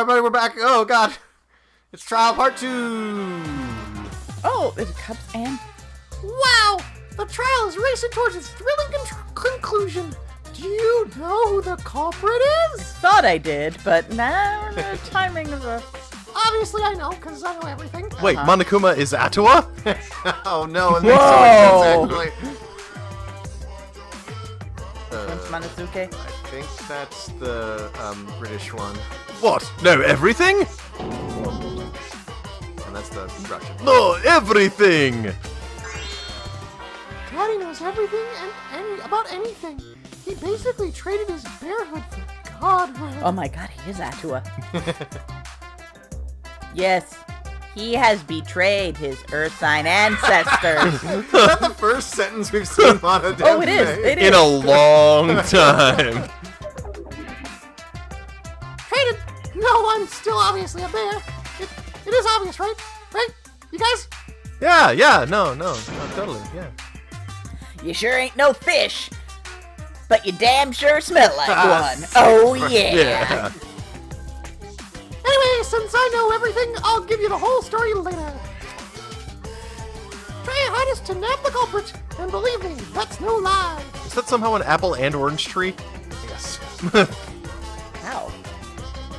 everybody, we're back. Oh, God. It's trial part 2. Oh, there's cups and... Wow! The trial is racing towards its thrilling conclusion. Do you know who the culprit is? Thought I did, but now the timing of a... Obviously I know, because I know everything. Wait, Monokuma is Atua? Oh, no. It makes so Whoa. much sense, Prince actually. Monosuke? I think that's the British one. What? No, everything? And that's the Russian one. No, everything! Daddy knows everything and about anything. He basically traded his bearhood for godhood. Oh my god, he is Atua. Yes, he has betrayed his Earth sign ancestors. Is that the first sentence we've seen Monosuke? Oh, it is. It is. In a long time. Traded! No, I'm still obviously a bear. It is obvious, right? Right? You guys? Yeah, no, totally, yeah. You sure ain't no fish, but you damn sure smell like one. Oh yeah. Yeah. Anyway, since I know everything, I'll give you the whole story later. Try your hardest to nab the culprit, and believe me, that's no lie. Is that somehow an apple and orange tree? Yes. How?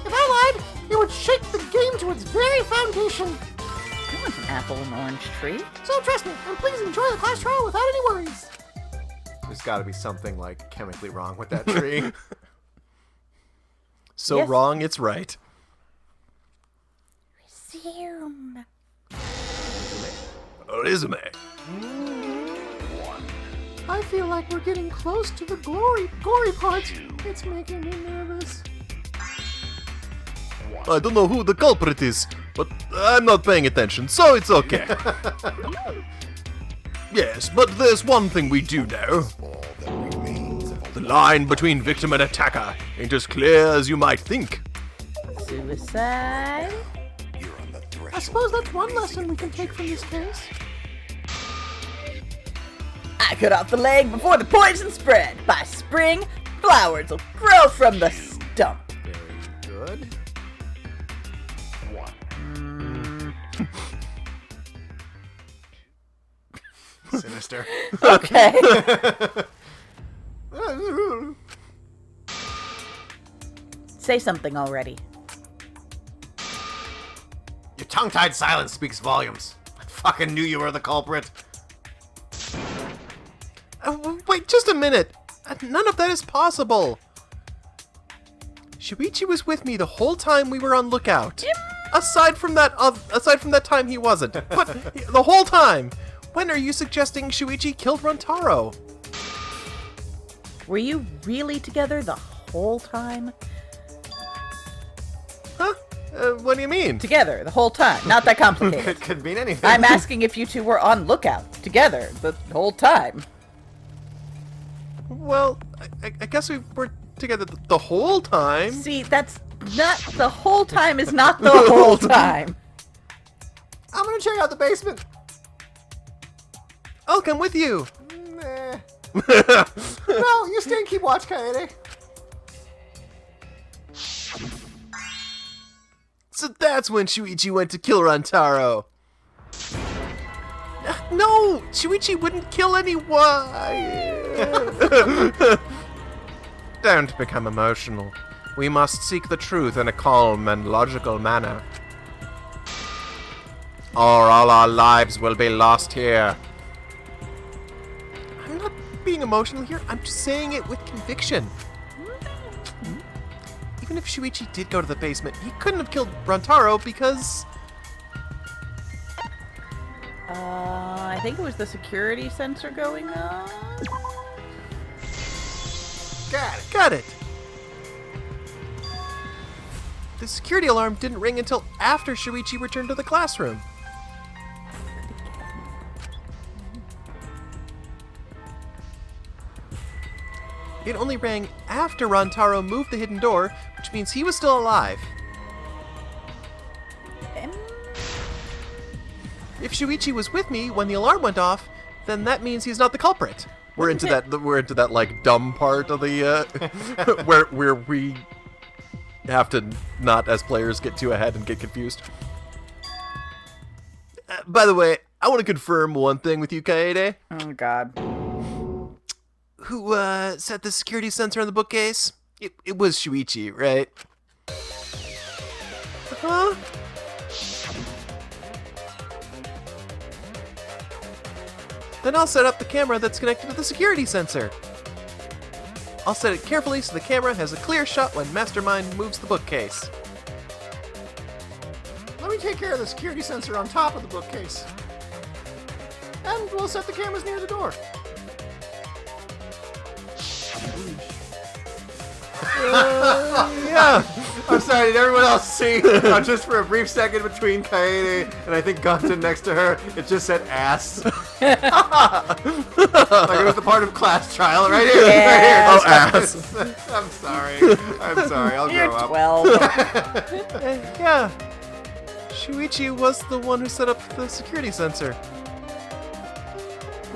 If I lied, it would shake the game to its very foundation. I want an apple and orange tree. So trust me, and please enjoy the class trial without any worries. There's got to be something, like, chemically wrong with that tree. So Yes. wrong, it's right. Resume. Resume. I feel like we're getting close to the gory parts. It's making me nervous. I don't know who the culprit is, but I'm not paying attention, so it's okay. Yes, but there's one thing we do know. The line between victim and attacker ain't as clear as you might think. Suicide. I suppose that's one lesson we can take from this case. I cut off the leg before the poison spread. By spring, flowers will grow from the stump. Very good. Sinister. Okay. Say something already. Your tongue-tied silence speaks volumes. I fucking knew you were the culprit. Wait, just a minute. None of that is possible. Shuichi was with me the whole time we were on lookout. Aside from that time he wasn't. But the whole time. When are you suggesting Shuichi killed Runtaro? Were you really together the whole time? Huh? What do you mean? Together the whole time. Not that complicated. It could mean anything. I'm asking if you two were on lookout together the whole time. Well, I guess we were together the whole time. See, that's not the whole time is not the whole time. I'm gonna check out the basement. I'll come with you. Nah. No, you stay and keep watch, Kaede. So that's when Shuichi went to kill Rantaro. No, Shuichi wouldn't kill anyone. Don't become emotional. We must seek the truth in a calm and logical manner. Or all our lives will be lost here. I'm not being emotional here. I'm just saying it with conviction. Even if Shuichi did go to the basement, he couldn't have killed Rantaro because... I think it was the security sensor going on. Got it. The security alarm didn't ring until after Shuichi returned to the classroom. It only rang after Rantaro moved the hidden door, which means he was still alive. If Shuichi was with me when the alarm went off, then that means he's not the culprit. We're into that like dumb part of the where we have to not, as players, get too ahead and get confused. By the way, I want to confirm one thing with you, Kaede. Oh, God. Who set the security sensor on the bookcase? It was Shuichi, right? Huh? Then I'll set up the camera that's connected to the security sensor. I'll set it carefully so the camera has a clear shot when Mastermind moves the bookcase. Let me take care of the security sensor on top of the bookcase. And we'll set the cameras near the door. Yeah. I'm sorry, did everyone else see? Just for a brief second between Kaede and I think Gunton next to her, it just said ass. Like it was the part of class trial right here. Yeah. Right here. Oh, ass. I'm sorry. I'll You're grow up. 12. Yeah. Shuichi was the one who set up the security sensor.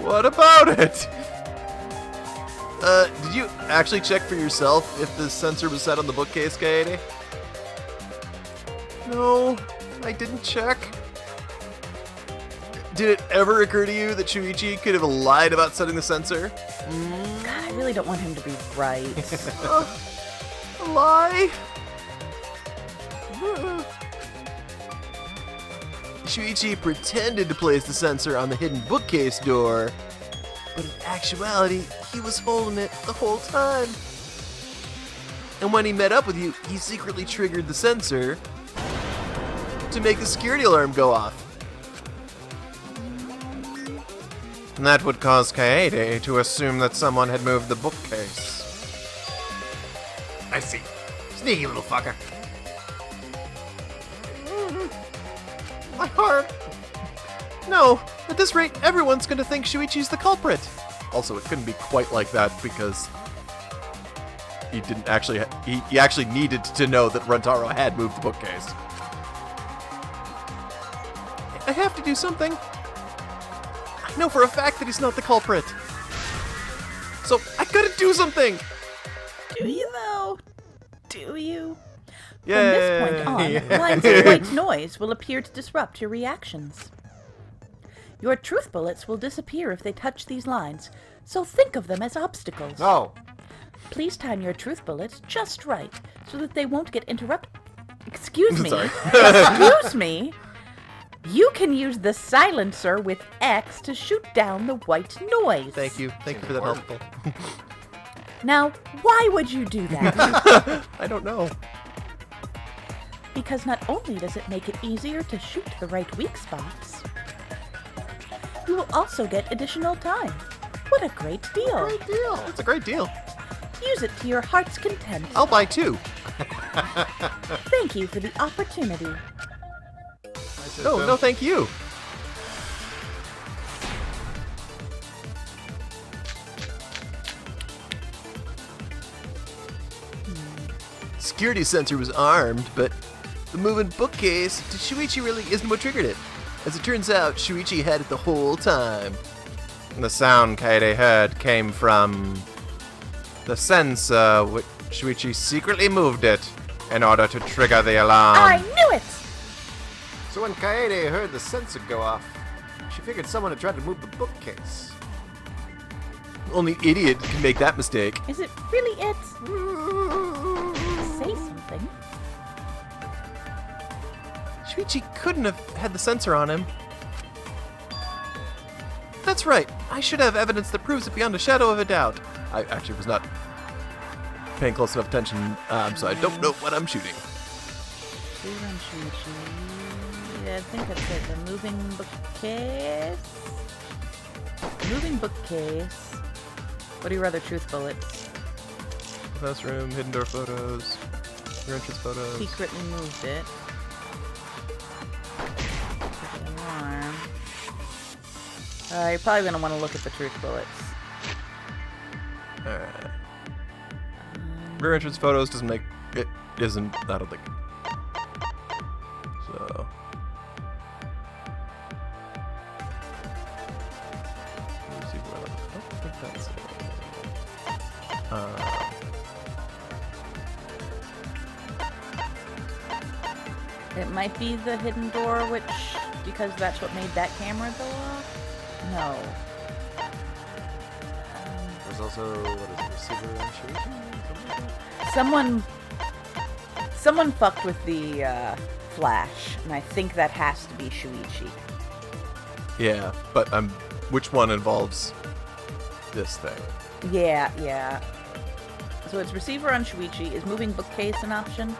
What about it? Did you actually check for yourself if the sensor was set on the bookcase, Kaede? No, I didn't check. Did it ever occur to you that Shuichi could have lied about setting the sensor? God, I really don't want him to be right. A lie? Shuichi pretended to place the sensor on the hidden bookcase door, but in actuality, he was holding it the whole time. And when he met up with you, he secretly triggered the sensor to make the security alarm go off. And that would cause Kaede to assume that someone had moved the bookcase. I see. Sneaky little fucker. My heart. No, at this rate, everyone's going to think Shuichi's the culprit. Also, it couldn't be quite like that because he didn't actually. He actually needed to know that Runtaro had moved the bookcase. I have to do something. I know for a fact that he's not the culprit. So I gotta do something. Do you, though? Do you? Yeah. From this point on, lines of white noise will appear to disrupt your reactions. Your truth bullets will disappear if they touch these lines, so think of them as obstacles. No. Please time your truth bullets just right, so that they won't get interrupted. Excuse me. Sorry. Excuse me. You can use the silencer with X to shoot down the white noise. Thank you for that helpful. Now, why would you do that? I don't know. Because not only does it make it easier to shoot the right weak spots, you will also get additional time. What a great deal. Great deal. It's a great deal. Use it to your heart's content. I'll buy 2. Thank you for the opportunity. No, thank you. Security sensor was armed, but the moving bookcase to Shuichi really isn't what triggered it. As it turns out, Shuichi had it the whole time. The sound Kaede heard came from the sensor, which Shuichi secretly moved it in order to trigger the alarm. I knew it! So when Kaede heard the sensor go off, she figured someone had tried to move the bookcase. Only idiot can make that mistake. Is it really it? Say something. Shuichi couldn't have had the sensor on him. That's right. I should have evidence that proves it beyond a shadow of a doubt. I actually was not paying close enough attention, so I don't know what I'm shooting. I think that's it. The moving bookcase. Moving bookcase. What are your other truth bullets? Classroom, hidden door photos, your entrance photos. Secretly moved it. Alarm. You're probably going to want to look at the truth bullets. Alright. Rear entrance photos doesn't make... It isn't... I don't think. So... Let me see what I don't think that's it. It might be the hidden door, because that's what made that camera go off? No. There's also, what is it, receiver and Someone fucked with the flash, and I think that has to be Shuichi. Yeah, but which one involves this thing? Yeah. So it's receiver on Shuichi. Is moving bookcase an option?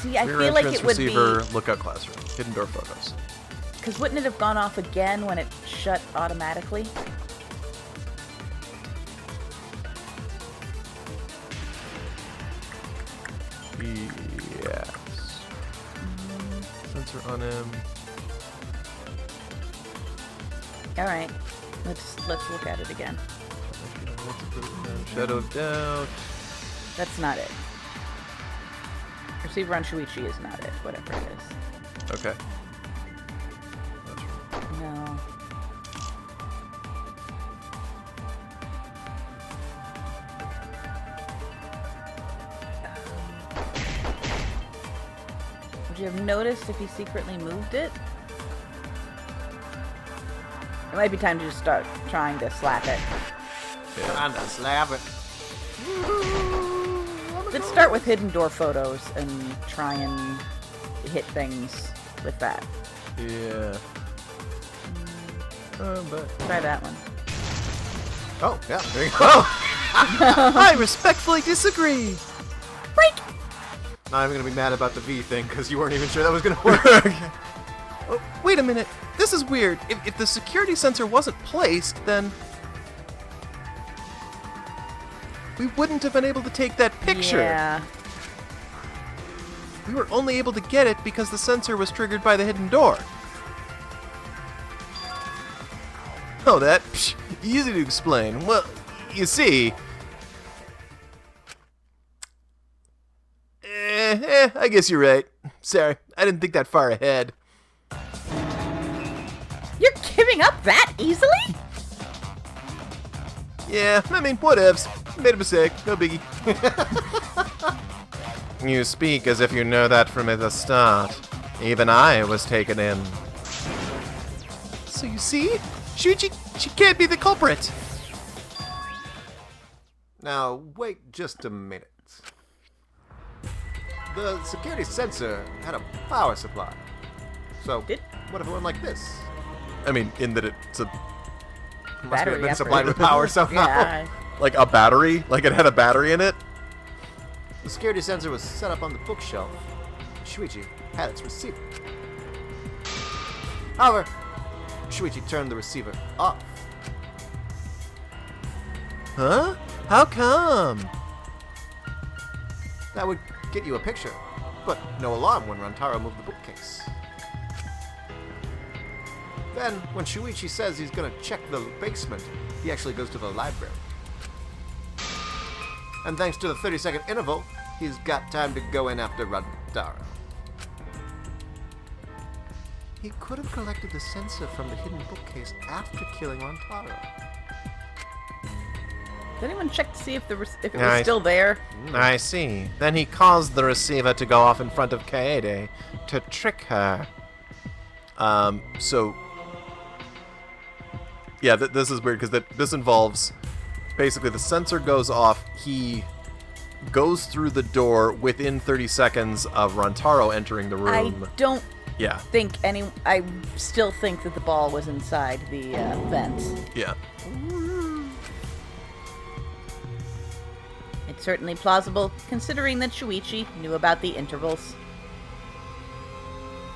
See, I Rear feel like entrance, it would receiver, lookout classroom, hidden door photos. Because wouldn't it have gone off again when it shut automatically? Yes. Sensor on him. All right, let's look at it again. Shadow of doubt. That's not it. Receiver on Shuichi is not it. Whatever it is. Okay. No. Would you have noticed if he secretly moved it? It might be time to just start trying to slap it. Trying to slap it. Let's start with hidden door photos and try and hit things with that. Yeah. But Try that one. Oh, yeah, there you go. I respectfully disagree. Break! Now I'm going to be mad about the V thing because you weren't even sure that was going to work. Oh, wait a minute. This is weird. If the security sensor wasn't placed, then we wouldn't have been able to take that picture. Yeah. We were only able to get it because the sensor was triggered by the hidden door. Oh, easy to explain. Well, you see... I guess you're right. Sorry, I didn't think that far ahead. You're giving up that easily? Yeah, I mean, whatevs. Made a mistake. No biggie. You speak as if you know that from the start. Even I was taken in. So you see? She can't be the culprit. Now, wait just a minute. The security sensor had a power supply. So, what if it went like this? I mean, in that it's a... Must have been Battery supplied with power somehow. Yeah. like a battery? Like it had a battery in it? The security sensor was set up on the bookshelf. Shuichi had its receiver. However, Shuichi turned the receiver off. Huh? How come? That would get you a picture, but no alarm when Rantaro moved the bookcase. Then, when Shuichi says he's gonna check the basement, he actually goes to the library. And thanks to the 30-second interval, he's got time to go in after Rantaro. He could have collected the sensor from the hidden bookcase after killing Rantaro. Did anyone check to see if it was Nice. still there? I see. Then he caused the receiver to go off in front of Kaede to trick her. So... Yeah, this is weird, because this involves... Basically, the sensor goes off, he goes through the door within 30 seconds of Rantaro entering the room. I don't Yeah, think I still think that the ball was inside the vents. yeah. It's certainly plausible, considering that Shuichi knew about the intervals.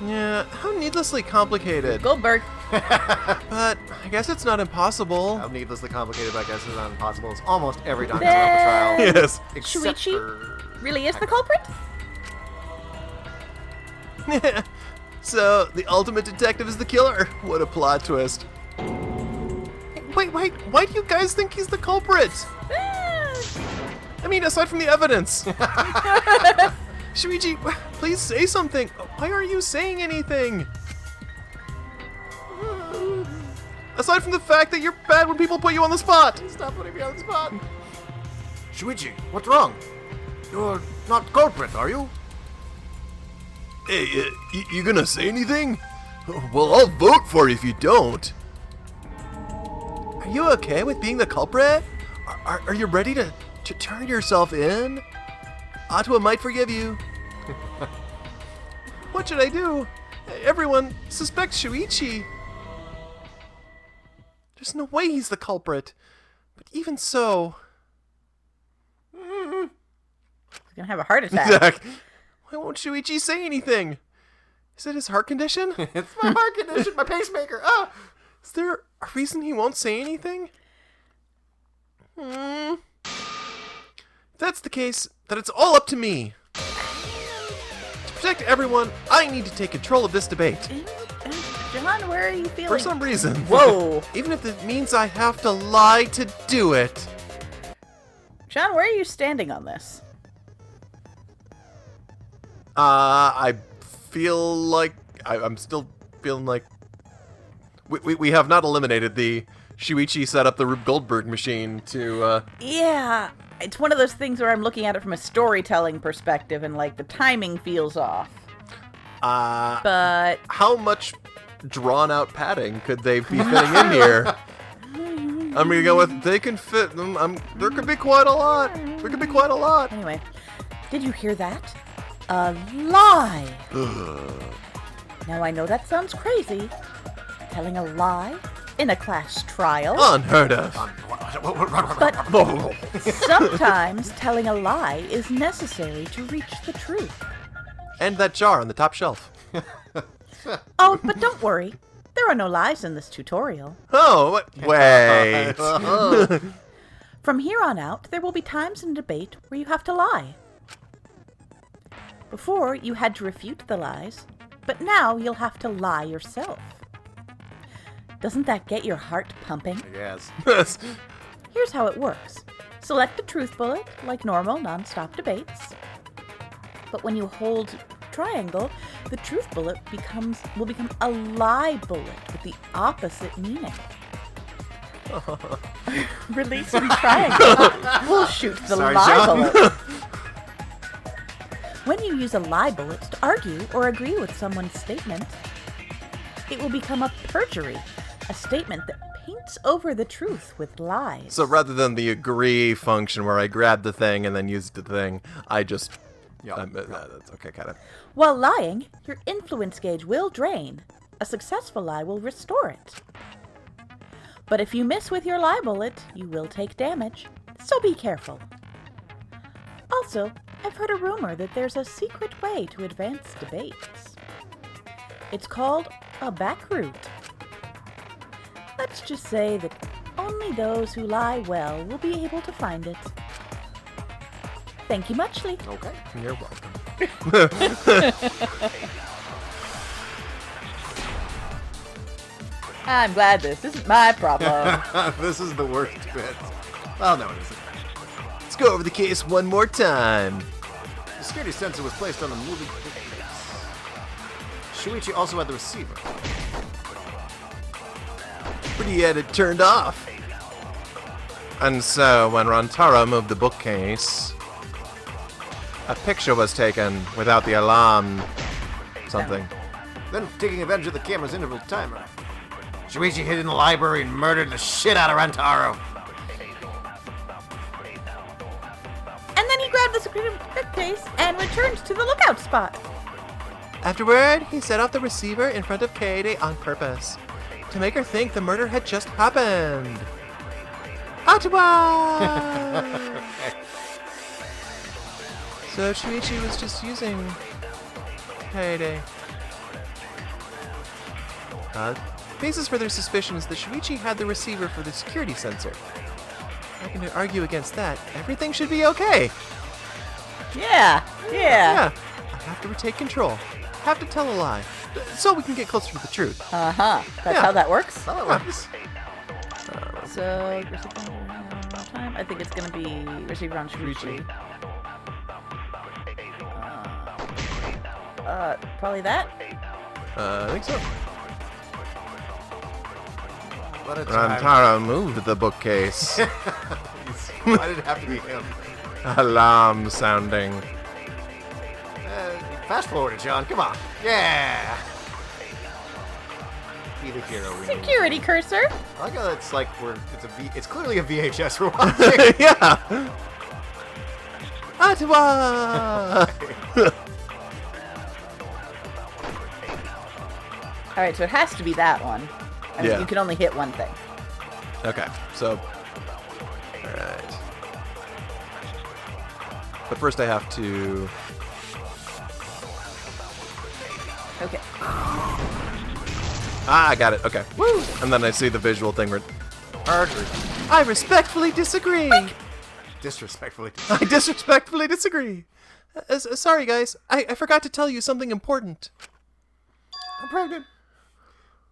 Yeah, how needlessly complicated. Goldberg. But I guess it's not impossible. How needlessly complicated, but I guess it's not impossible. It's almost every Danganronpa Then- trial. Yes. Except Shuichi for... really is the culprit? So, the ultimate detective is the killer. What a plot twist. Wait, why do you guys think he's the culprit? I mean, aside from the evidence. Shuichi, please say something. Why aren't you saying anything? Aside from the fact that you're bad when people put you on the spot. Stop putting me on the spot. Shuichi, what's wrong? You're not the culprit, are you? Hey, you gonna say anything? Well, I'll vote for you if you don't. Are you okay with being the culprit? Are you ready to turn yourself in? Ottawa might forgive you. What should I do? Everyone suspects Shuichi. There's no way he's the culprit. But even so... He's gonna have a heart attack. Why won't Shuichi say anything? Is it his heart condition? It's my heart condition, my pacemaker. Ah! Is there a reason he won't say anything? If that's the case, then it's all up to me. To protect everyone, I need to take control of this debate. John, where are you feeling? For some reason. Whoa. Even if it means I have to lie to do it. John, where are you standing on this? I feel like... I'm still feeling like... We have not eliminated the Shuichi set up the Rube Goldberg machine to... Yeah, it's one of those things where I'm looking at it from a storytelling perspective and, like, the timing feels off. But... How much drawn-out padding could they be fitting in here? I'm gonna go with, they can fit them. There could be quite a lot. There could be quite a lot. Anyway, did you hear that? A lie! Now I know that sounds crazy. Telling a lie in a class trial. Unheard of. But sometimes telling a lie is necessary to reach the truth. And that jar on the top shelf. Oh, but don't worry. There are no lies in this tutorial. Oh, wait. From here on out, there will be times in debate where you have to lie. Before, you had to refute the lies, but now you'll have to lie yourself. Doesn't that get your heart pumping? Yes. Here's how it works. Select the truth bullet, like normal non-stop debates. But when you hold triangle, the truth bullet will become a lie bullet with the opposite meaning. Releasing triangle will shoot the Sorry, lie John. bullet. When you use a lie bullet to argue or agree with someone's statement, it will become a perjury, a statement that paints over the truth with lies. So rather than the agree function where I grab the thing and then use the thing, I just... that's okay, kind of. While lying, your influence gauge will drain. A successful lie will restore it. But if you miss with your lie bullet, you will take damage, so be careful. Also, I've heard a rumor that there's a secret way to advance debates. It's called a back route. Let's just say that only those who lie well will be able to find it. Thank you muchly. Okay. You're welcome. I'm glad this isn't my problem. This is the worst bit. Well, no, it isn't. Let's go over the case one more time. The security sensor was placed on the moving bookcase. Shuichi also had the receiver. But he had it turned off. And so, when Rantaro moved the bookcase, a picture was taken without the alarm something. Then, taking advantage of the camera's interval timer, Shuichi hid in the library and murdered the shit out of Rantaro. And then he grabbed the security bookcase and returned to the lookout spot. Afterward, he set off the receiver in front of Kaede on purpose, to make her think the murder had just happened. Ottawa! So Shuichi was just using Kaede. Basis for their suspicion is that Shuichi had the receiver for the security sensor. I can argue against that. Everything should be okay. Yeah. Yeah. I have to retake control. Have to tell a lie. So we can get closer to the truth. Uh-huh. That's Yeah. how that works. Oh, it works. So, receiver on time. I think it's going to be receiver on Shuichi. Probably that. I think so. What a time. Rantaro moved the bookcase. Why did it have to be him? alarm sounding. Fast forward it, John. Come on. Yeah. Be the hero. we need. Security cursor. I like how it's like it's clearly a VHS we're watching. Yeah. Ottawa. All right, so it has to be that one. I mean, Yeah. you can only hit one thing. Okay, so, all right. But first I have to. Okay. I got it. Okay. Woo! And then I see the visual thing where. I respectfully disagree. Disrespectfully. I disrespectfully disagree. Sorry, guys. I forgot to tell you something important. I'm pregnant.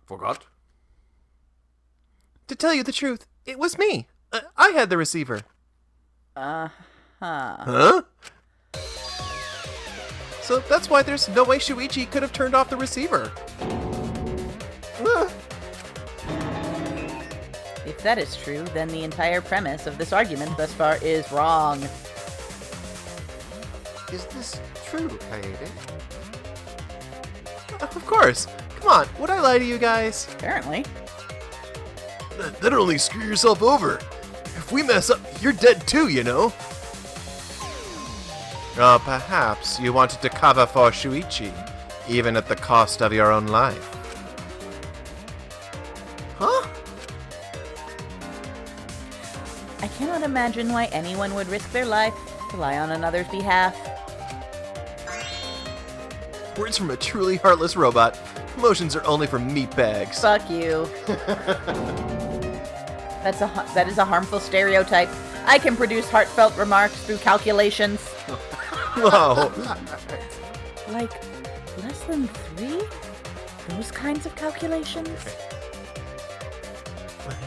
Forgot. To tell you the truth, it was me. I had the receiver. Huh. Huh? So that's why there's no way Shuichi could have turned off the receiver. If that is true, then the entire premise of this argument thus far is wrong. Is this true, Kaede? Of course. Come on, would I lie to you guys? Apparently. That'll only screw yourself over. If we mess up, you're dead too, you know. Or perhaps you wanted to cover for Shuichi, even at the cost of your own life. Huh? I cannot imagine why anyone would risk their life to lie on another's behalf. Words from a truly heartless robot. Emotions are only for meatbags. Fuck you. That is a harmful stereotype. I can produce heartfelt remarks through calculations. Whoa. Like, less than 3? Those kinds of calculations?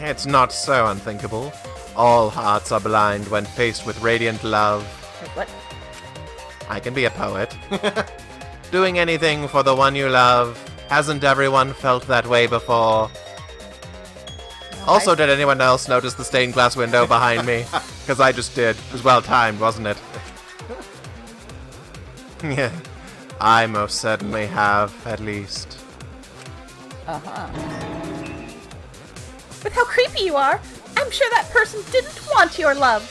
It's not so unthinkable. All hearts are blind when faced with radiant love. Wait, what? I can be a poet. Doing anything for the one you love. Hasn't everyone felt that way before? Also, did anyone else notice the stained glass window behind me? Because I just did. It was well timed, wasn't it? Yeah, I most certainly have, at least. Uh-huh. With how creepy you are, I'm sure that person didn't want your love.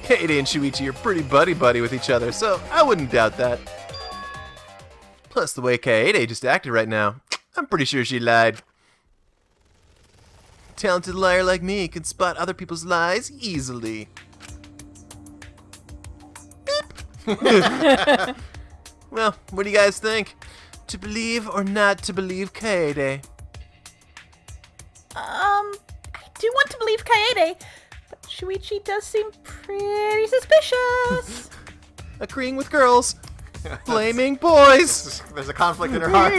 Kaede and Shuichi are pretty buddy-buddy with each other, so I wouldn't doubt that. Plus, the way Kaede just acted right now, I'm pretty sure she lied. Talented liar like me can spot other people's lies easily. Beep. Well, what do you guys think? To believe or not to believe Kaede? I do want to believe Kaede, but Shuichi does seem pretty suspicious. Agreeing with girls. Blaming boys. There's a conflict in her heart.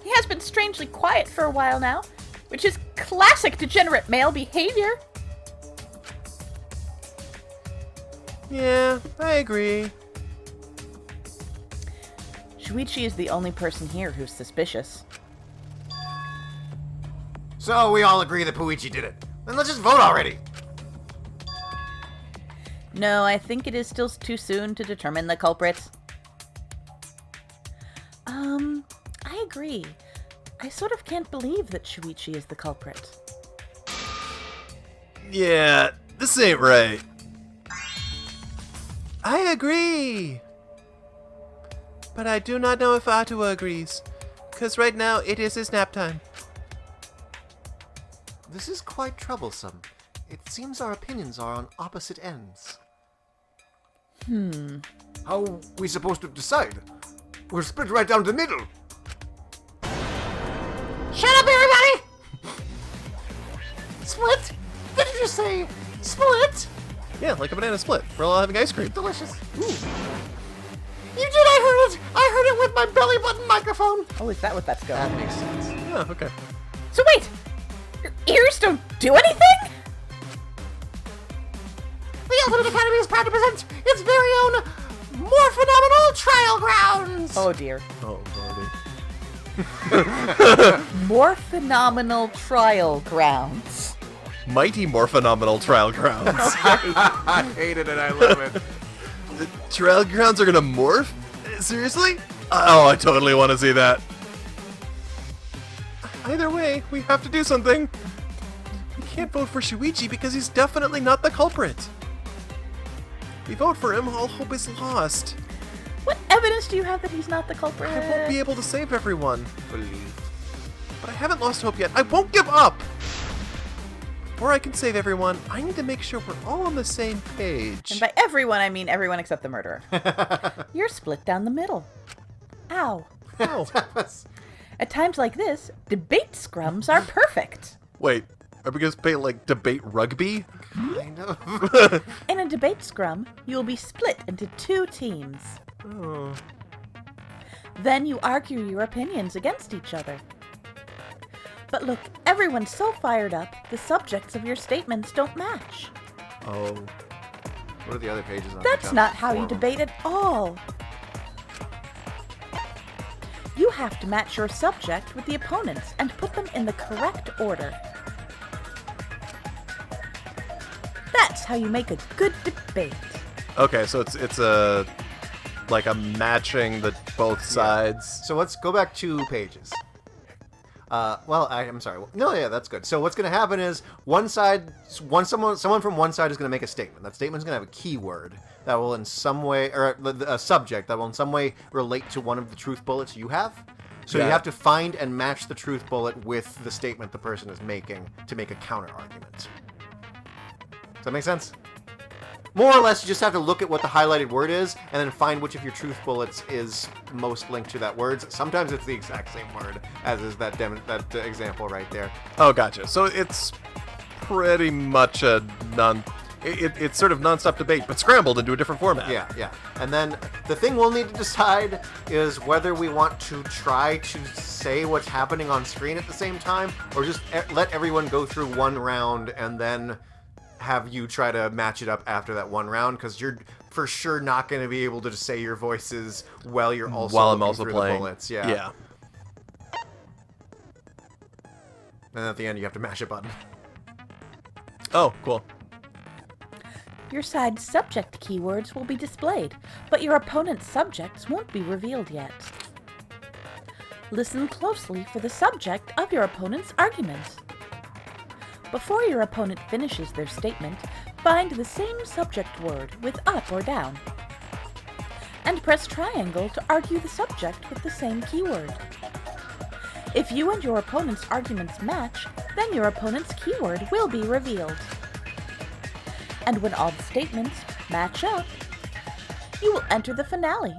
He has been strangely quiet for a while now, which is classic degenerate male behavior. Yeah, I agree. Shuichi is the only person here who's suspicious. So we all agree that Puichi did it. Then let's just vote already. No, I think it is still too soon to determine the culprits. I agree. I sort of can't believe that Shuichi is the culprit. Yeah, this ain't right. I agree. But I do not know if Ottawa agrees. Because right now it is his nap time. This is quite troublesome. It seems our opinions are on opposite ends. How are we supposed to decide? We're split right down the middle. Shut up, everybody! Split? Did you just say split? Yeah, like a banana split. We're all having ice cream. Delicious. Ooh. You did, I heard it! I heard it with my belly button microphone! Oh, is that what that's going? That makes sense. Oh, okay. So wait! Your ears don't do anything? The Ultimate Academy is proud to present its very own more phenomenal trial grounds! Oh dear. Oh, lordy. More phenomenal trial grounds. mighty more phenomenal trial grounds. I hated it. I love it. The trial grounds are gonna morph? Seriously? Oh, I totally want to see that. Either way, we have to do something. We can't vote for Shuichi because he's definitely not the culprit. If we vote for him, all hope is lost. What evidence do you have that he's not the culprit? I won't be able to save everyone. But I haven't lost hope yet. I won't give up! Before I can save everyone, I need to make sure we're all on the same page. And by everyone, I mean everyone except the murderer. You're split down the middle. Ow. Ow. At times like this, debate scrums are perfect. Wait, are we going to play, like, debate rugby? Kind of. In a debate scrum, you will be split into 2 teams. Oh. Then you argue your opinions against each other. But look, everyone's so fired up, the subjects of your statements don't match. Oh. What are the other pages on? That's not how you debate at all. You have to match your subject with the opponents and put them in the correct order. That's how you make a good debate. Okay, so it's a like a matching the both sides. So let's go back 2 pages. I'm sorry. No, yeah, that's good. So what's going to happen is someone from one side is going to make a statement. That statement's going to have a keyword that will in some way, or a subject that will in some way relate to one of the truth bullets you have. So you have to find and match the truth bullet with the statement the person is making to make a counter argument. Does that make sense? More or less, you just have to look at what the highlighted word is, and then find which of your truth bullets is most linked to that word. Sometimes it's the exact same word as is that example right there. Oh, gotcha. So it's pretty much a it's sort of non-stop debate, but scrambled into a different format. Yeah. And then the thing we'll need to decide is whether we want to try to say what's happening on screen at the same time, or just let everyone go through one round and then have you try to match it up after that one round, because you're for sure not going to be able to say your voices while you're also I'm also through playing the bullets. Yeah. And at the end, you have to mash a button. Oh, cool. Your side's subject keywords will be displayed, but your opponent's subjects won't be revealed yet. Listen closely for the subject of your opponent's argument. Before your opponent finishes their statement, find the same subject word with up or down. And press triangle to argue the subject with the same keyword. If you and your opponent's arguments match, then your opponent's keyword will be revealed. And when all the statements match up, you will enter the finale.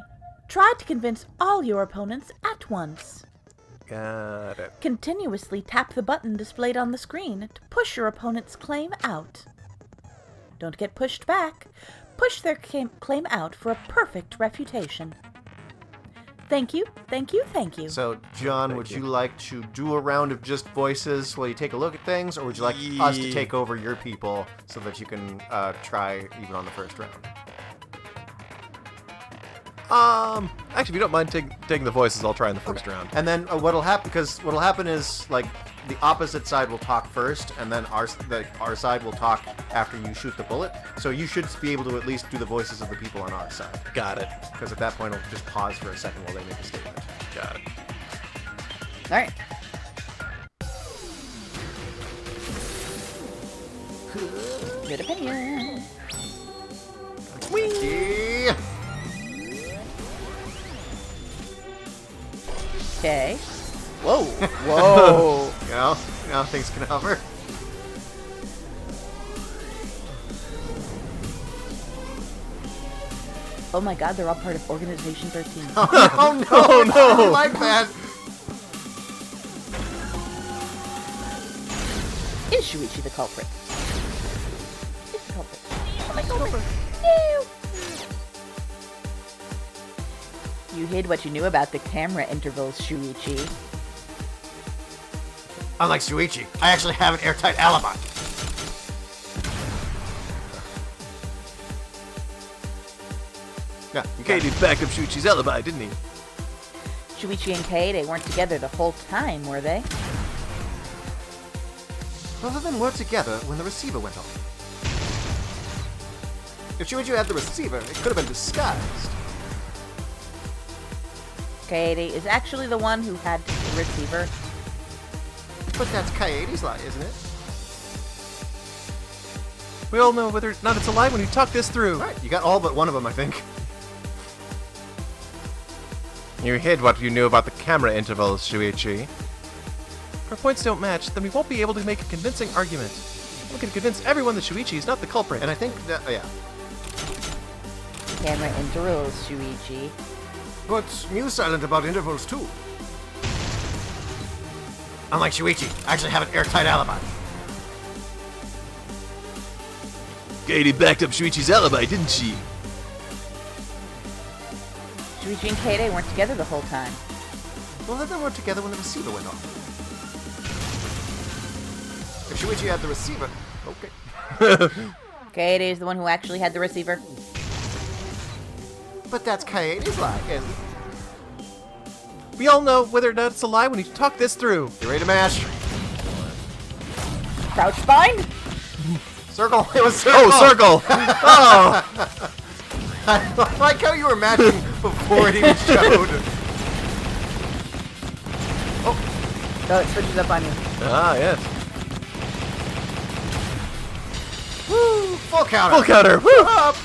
Try to convince all your opponents at once. Got it. Continuously tap the button displayed on the screen to push your opponent's claim out. Don't get pushed back. Push their claim out for a perfect refutation. Thank you, thank you, thank you. So, John, would you like to do a round of just voices while you take a look at things, or would you like us to take over your people so that you can try even on the first round? Actually, if you don't mind taking the voices, I'll try in the first round. And then what'll happen is, like, the opposite side will talk first, and then our side will talk after you shoot the bullet. So you should be able to at least do the voices of the people on our side. Got it. Because at that point, it'll just pause for a second while they make a statement. Got it. All right. Good opinion. Whee! Okay. Whoa. Whoa. You know, things can hover. Oh my god, they're all part of Organization 13. Oh no! Oh, no. I like that. Is Shuichi the culprit? Is the culprit? Oh my culprit. No. You hid what you knew about the camera intervals, Shuichi. Unlike Shuichi, I actually have an airtight alibi. Yeah, you Katie backed up Shuichi's alibi, didn't he? Shuichi and Kaede weren't together the whole time, were they? Both of them were together when the receiver went off. If Shuichi had the receiver, it could have been disguised. Kaede is actually the one who had the receiver. But that's Kaede's lie, isn't it? We all know whether or not it's a lie when you talk this through. Right, you got all but one of them, I think. You hid what you knew about the camera intervals, Shuichi. If our points don't match, then we won't be able to make a convincing argument. We can convince everyone that Shuichi is not the culprit. And I think that, yeah. Camera intervals, Shuichi. But Mew's silent about intervals too. Unlike Shuichi, I actually have an airtight alibi. Kaede backed up Shuichi's alibi, didn't she? Shuichi and Kaede weren't together the whole time. Well, then they were together when the receiver went off. If Shuichi had the receiver, okay. Kaede is the one who actually had the receiver. But that's Kaede's lie, isn't it? We all know whether or not it's a lie when you talk this through. You ready to mash? Crouch bind? Circle. It was circle. Oh, circle! Oh! I like how you were matching before it even showed. Oh, it switches up on you. Ah, yes. Woo! Full counter. Full counter! Woo! Up.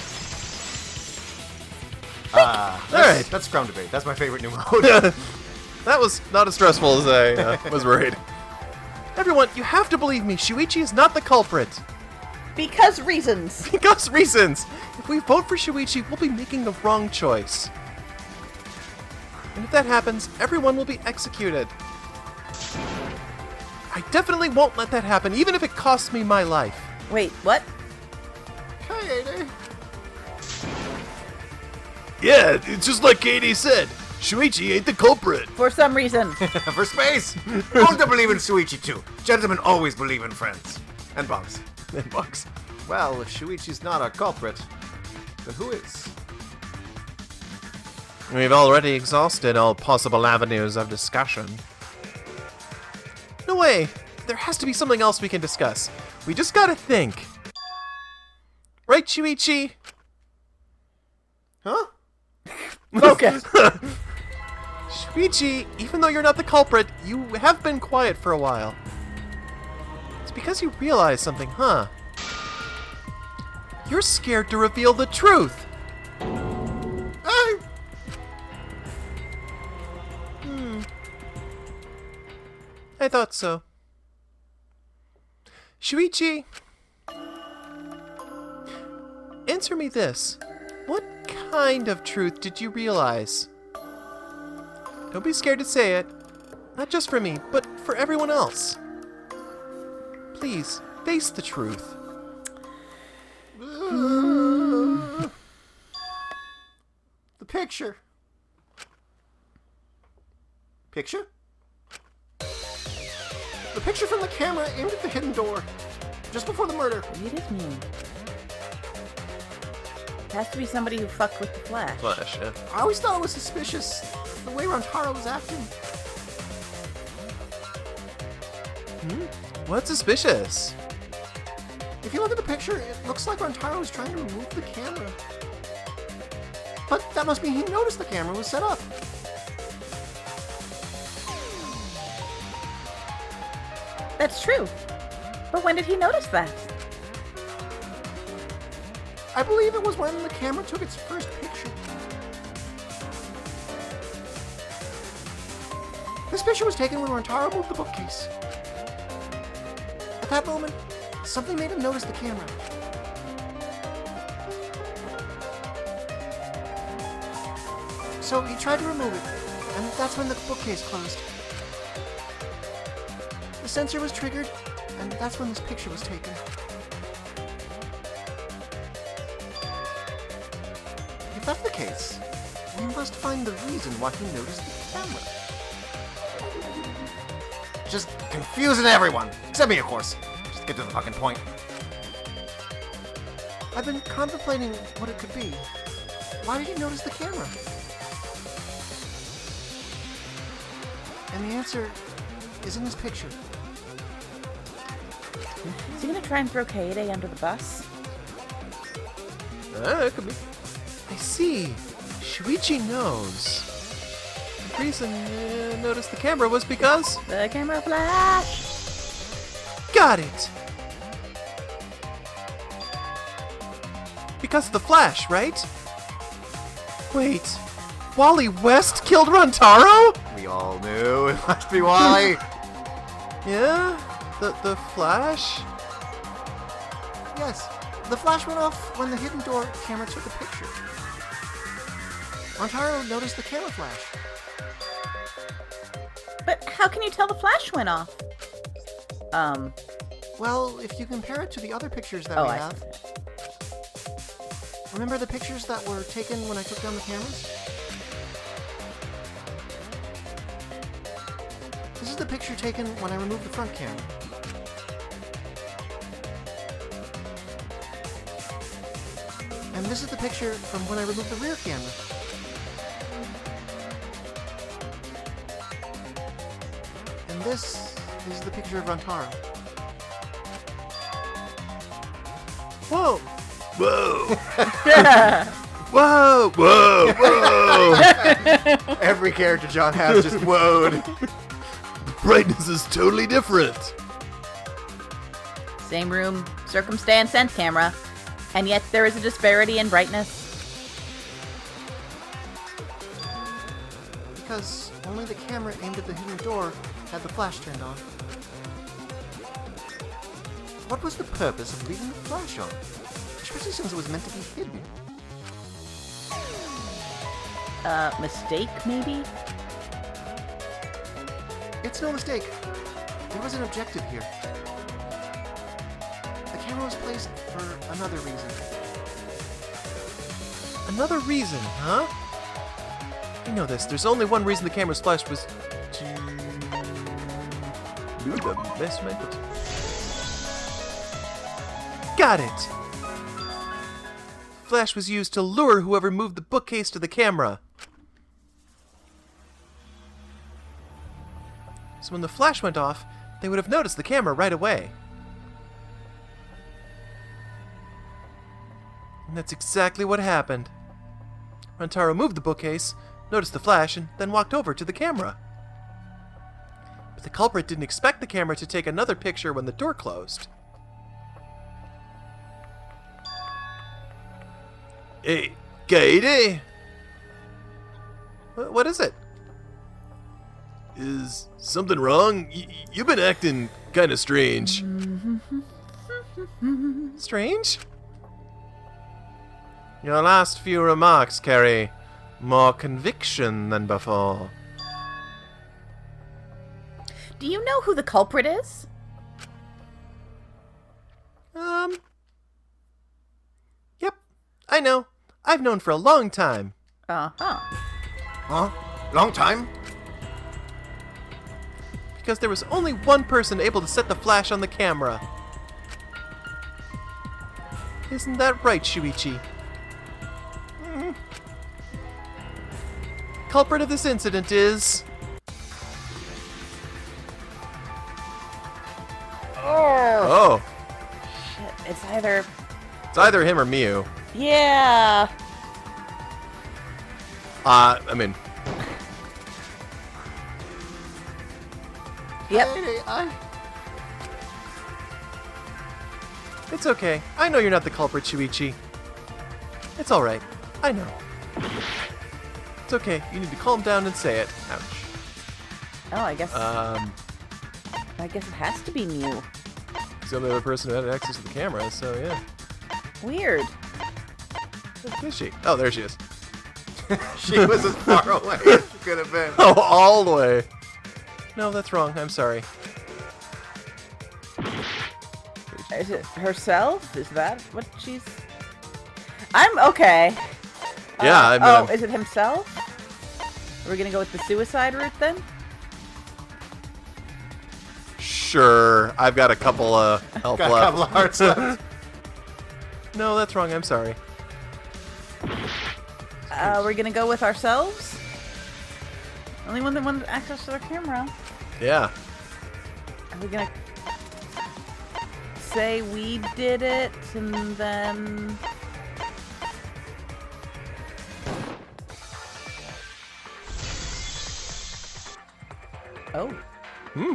Alright. That's scrum debate. That's my favorite new mode. That was not as stressful as I was worried. Everyone, you have to believe me. Shuichi is not the culprit. Because reasons. Because reasons. If we vote for Shuichi, we'll be making the wrong choice. And if that happens, everyone will be executed. I definitely won't let that happen, even if it costs me my life. Wait, what? Kaede. Yeah, it's just like Kaede said. Shuichi ain't the culprit. For some reason. For space. Don't believe in Shuichi too. Gentlemen always believe in friends. And bugs. And bugs. Well, if Shuichi's not a culprit, then who is? We've already exhausted all possible avenues of discussion. No way! There has to be something else we can discuss. We just gotta think. Right, Shuichi? Huh? Focus. Shuichi, even though you're not the culprit, you have been quiet for a while. It's because you realize something, huh? You're scared to reveal the truth. I thought so. Shuichi, answer me this. What kind of truth did you realize? Don't be scared to say it. Not just for me, but for everyone else. Please, face the truth. The picture. Picture? The picture from the camera aimed at the hidden door, just before the murder. It is me. It has to be somebody who fucked with the Flash. Flash, yeah. I always thought it was suspicious, the way Rantaro was acting. What's suspicious? If you look at the picture, it looks like Rantaro is trying to remove the camera. But that must mean he noticed the camera was set up. That's true. But when did he notice that? I believe it was when the camera took its first picture. This picture was taken when Rantaro moved the bookcase. At that moment, something made him notice the camera. So he tried to remove it, and that's when the bookcase closed. The sensor was triggered, and that's when this picture was taken. If that's the case, we must find the reason why he noticed the camera. Just confusing everyone, except me, of course. Just get to the fucking point. I've been contemplating what it could be. Why did he notice the camera? And the answer is in this picture. try and throw Kaede under the bus? It could be. I see. Shuichi knows. The reason noticed the camera was because... The camera flash! Got it! Because of the flash, right? Wait, Wally West killed Runtaro? We all knew it must be Wally. Yeah? The flash? Yes, the flash went off when the hidden door camera took a picture. Montaro noticed the camera flash. But how can you tell the flash went off? Well, if you compare it to the other pictures that Oh, we I have. see. Remember the pictures that were taken when I took down the cameras? This is the picture taken when I removed the front camera. And this is the picture from when I removed the rear camera. And this is the picture of Rantaro. Whoa! Whoa! Whoa! Whoa! Whoa! Every character John has just whoaed. Brightness is totally different. Same room, circumstance, and camera. And yet there is a disparity in brightness. Because only the camera aimed at the hidden door had the flash turned on. What was the purpose of leaving the flash on? Especially since it was meant to be hidden. Mistake, maybe? It's no mistake. There was an objective here. The camera was placed for another reason. Another reason, huh? I know this. There's only one reason the camera's flash was to do the best man could. Got it! Flash was used to lure whoever moved the bookcase to the camera. So when the flash went off, they would have noticed the camera right away. And that's exactly what happened. Rantaro moved the bookcase, noticed the flash, and then walked over to the camera. But the culprit didn't expect the camera to take another picture when the door closed. Hey, Kaede? What is it? Is something wrong? You've been acting kind of strange. Strange? Your last few remarks carry more conviction than before. Do you know who the culprit is? Yep, I know. I've known for a long time. Uh-huh. Huh? Long time? Because there was only one person able to set the flash on the camera. Isn't that right, Shuichi? Culprit of this incident is... Oh. Shit, it's either... It's either him or Miu. Yeah. I mean... Yep. It's okay. I know you're not the culprit, Shuichi. It's alright. I know. It's okay. You need to calm down and say it. Ouch. Oh, I guess it has to be Mew. He's the only other person who had access to the camera, so yeah. Weird. Where is she? Oh, there she is. She was as far away as she could have been. Oh, all the way. No, that's wrong. I'm sorry. Is it herself? Is that what she's... I'm okay. Yeah, I mean, oh, is it himself? Are we gonna go with the suicide route then? Sure. I've got a couple of health Got a left. couple of hearts left. No, that's wrong. I'm sorry. We're gonna go with ourselves? Only one that wanted access to their camera. Yeah. Are we gonna say we did it, and then... Oh. Hmm.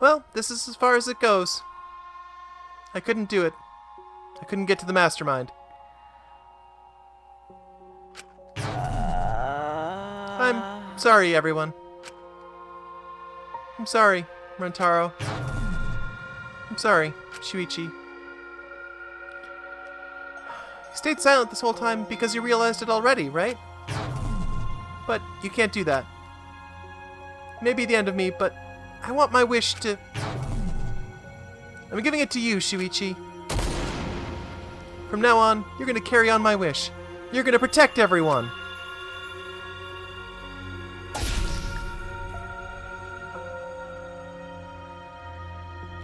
Well, this is as far as it goes. I couldn't do it. I couldn't get to the mastermind. I'm sorry, everyone. I'm sorry, Rentaro. I'm sorry, Shuichi. You stayed silent this whole time because you realized it already, right? But you can't do that. Maybe the end of me, but I want my wish to... I'm giving it to you, Shuichi. From now on, you're gonna carry on my wish. You're gonna protect everyone.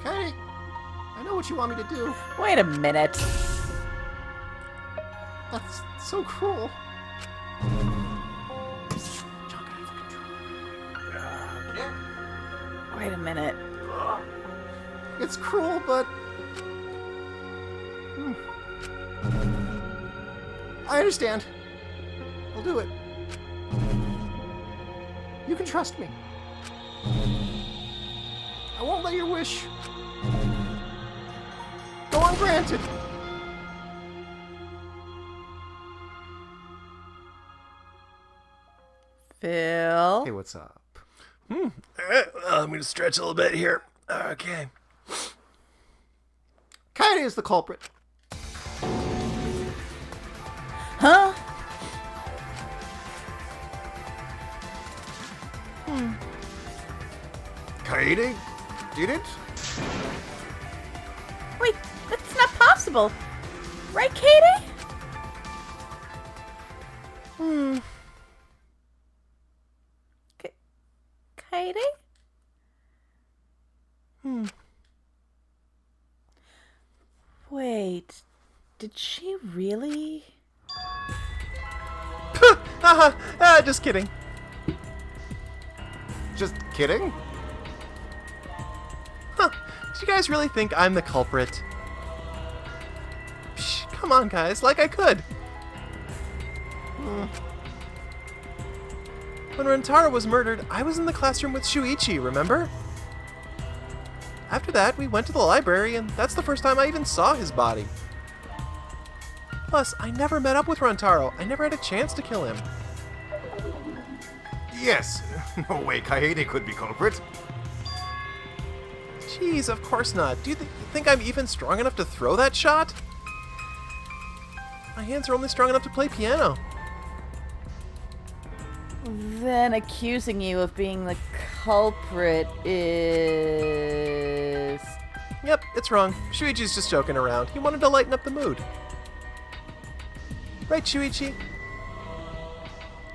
Kaede, I know what you want me to do. Wait a minute. That's so cruel. Wait a minute. It's cruel, but... I understand. I'll do it. You can trust me. I won't let your wish go ungranted. Phil? Hey, what's up? Alright, well, I'm gonna stretch a little bit here. Okay. Kaede is the culprit. Huh? Kaede did it? Wait, that's not possible. Right, Katie? Katie? Wait, did she really? Just kidding. Just kidding? Huh. Do you guys really think I'm the culprit? Psh, come on, guys, like I could. When Rentaro was murdered, I was in the classroom with Shuichi, remember? After that, we went to the library, and that's the first time I even saw his body. Plus, I never met up with Rentaro. I never had a chance to kill him. Yes. No way Kaede could be culprit. Jeez, of course not. Do you think I'm even strong enough to throw that shot? My hands are only strong enough to play piano. Then accusing you of being the culprit is... Yep, it's wrong. Shuichi's just joking around. He wanted to lighten up the mood. Right, Shuichi?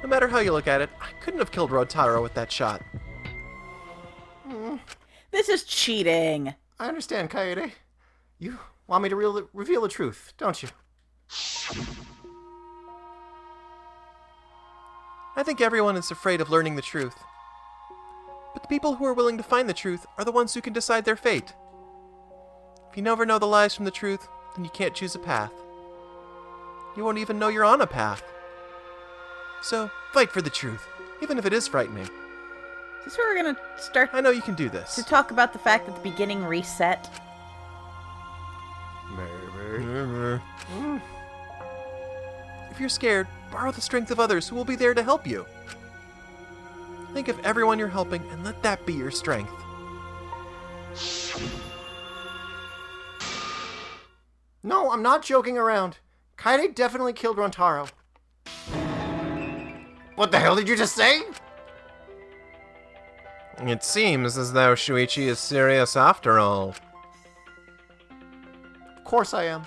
No matter how you look at it, I couldn't have killed Rotaro with that shot. This is cheating. I understand, Kaede. You want me to reveal the truth, don't you? I think everyone is afraid of learning the truth. But the people who are willing to find the truth are the ones who can decide their fate. If you never know the lies from the truth, then you can't choose a path. You won't even know you're on a path. So, fight for the truth, even if it is frightening. Is this where we're gonna start I know you can do this. to talk about the fact that the beginning reset? Maybe. If you're scared, borrow the strength of others who will be there to help you. Think of everyone you're helping and let that be your strength. No, I'm not joking around. Kaede definitely killed Rantaro. What the hell did you just say? It seems as though Shuichi is serious after all. Of course I am.